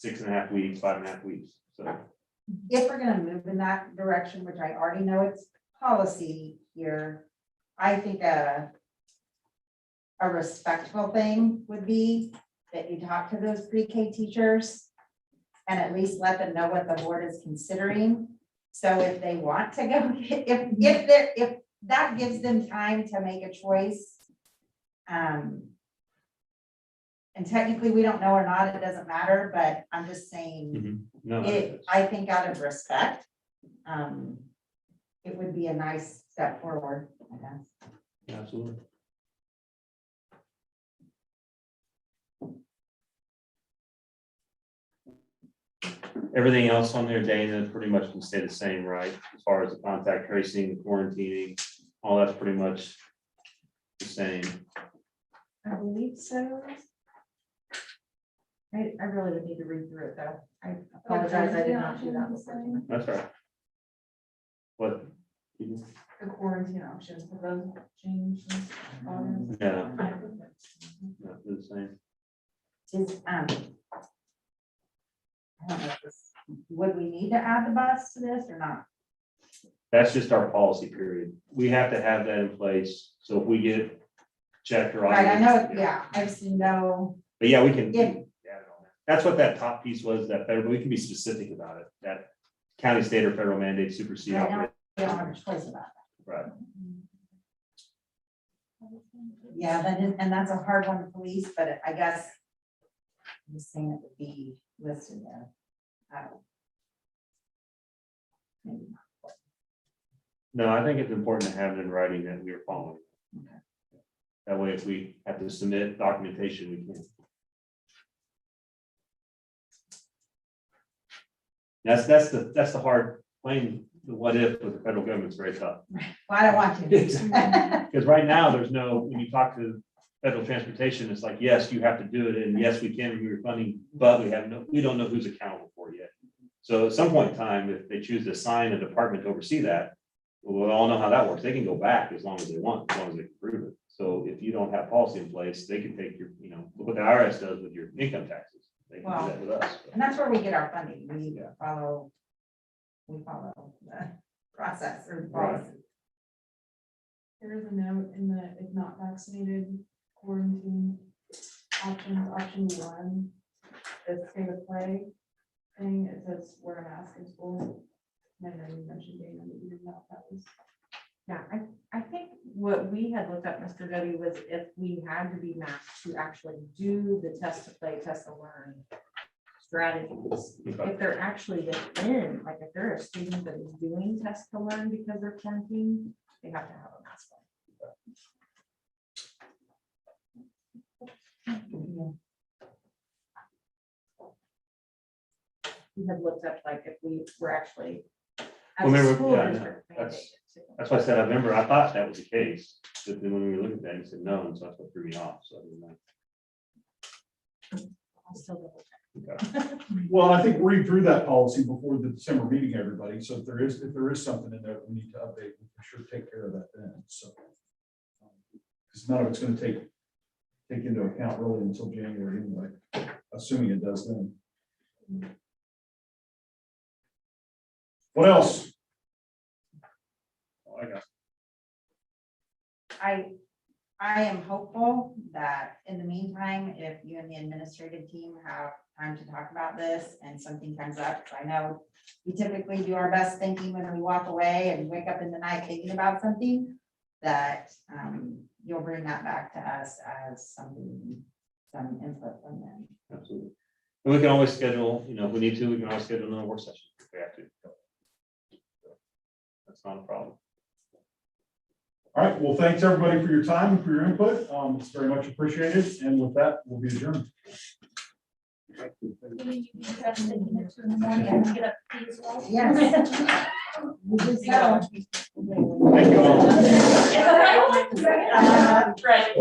6.5 weeks, 5.5 weeks, so. If we're gonna move in that direction, which I already know it's policy here, I think a respectful thing would be that you talk to those pre-K teachers and at least let them know what the board is considering. So if they want to go, if that gives them time to make a choice. And technically, we don't know or not, it doesn't matter, but I'm just saying, No, I think out of respect, it would be a nice step forward, I guess. absolutely. Everything else on there, Dana, pretty much can stay the same, right? As far as the contact tracing, the quarantining, all that's pretty much the same. I believe so. I really would need to read through it though. I apologize, I did not do that before. That's right. What? The quarantine options, have those changed? No, not the same. Is, I don't know if this, would we need to add the bus to this or not? That's just our policy period. We have to have that in place. So if we get checked or. Right, I know, yeah, I just know, But yeah, we can. Yeah. add it on there. That's what that top piece was, that federal, but we can be specific about it, that county, state, or federal mandate supersede. I know operate- we don't have a choice about Right. that. Yeah, and that's a hard one to police, but I guess I'm just saying it would be listed there. I don't- Maybe not. No, I think it's important to have it in writing that we are following. Okay. That way, if we have to submit documentation, we can. That's the hard playing, the what if with the federal government's very tough. Well, I don't want to. Because right now, there's no, when you talk to federal transportation, it's like, yes, you have to do it, and yes, we can, we're funding, but we don't know who's accountable for it yet. So at some point in time, if they choose to assign a department to oversee that, we'll all know how that works. They can go back as long as they want, as long as they can prove it. So if you don't have policy in place, they can take your, look what the IRS does with your income taxes. They can do that with us. And that's where we get our funding. We follow the process or policy. There is a note in the if not vaccinated quarantine options, option 1, the state of play thing, it says wear a mask in school. And I know you mentioned Dana, but you didn't know if that was. Yeah, I think what we had looked up, Mr. W, was if we had to be masked to actually do the test to play, test to learn strategies. If they're actually within, like if they're a student that is doing test to learn because they're quarantined, they have to have a mask on. We had looked up like if we were actually. as a Remember, school yeah, I know. district mandated to. That's why I said, I remember, I thought that was the case, but then when we were looking at that, he said no, and so that's what threw me off, so I didn't know. I'll still double Okay. Well, I think we read through that policy before the December meeting, everybody. So if there is something in there that we need to update, we can sure take care of that then, so. Because none of it's gonna take into account really until January anyway, assuming it does then. What else? Oh, I got I am hopeful that in the meantime, if you and the administrative team have time to talk about this and something comes up, 'cause I know we typically do our best thinking when we walk away and wake up in the night thinking about something, that you'll bring that back to us as something, some input from them. absolutely. And we can always schedule, if we need to, we can always schedule another work session if we have to. That's not a problem. All right, well, thanks everybody for your time and for your input. It's very much appreciated. And with that, we'll be adjourned. Yes. We do so. Thank you all. Right.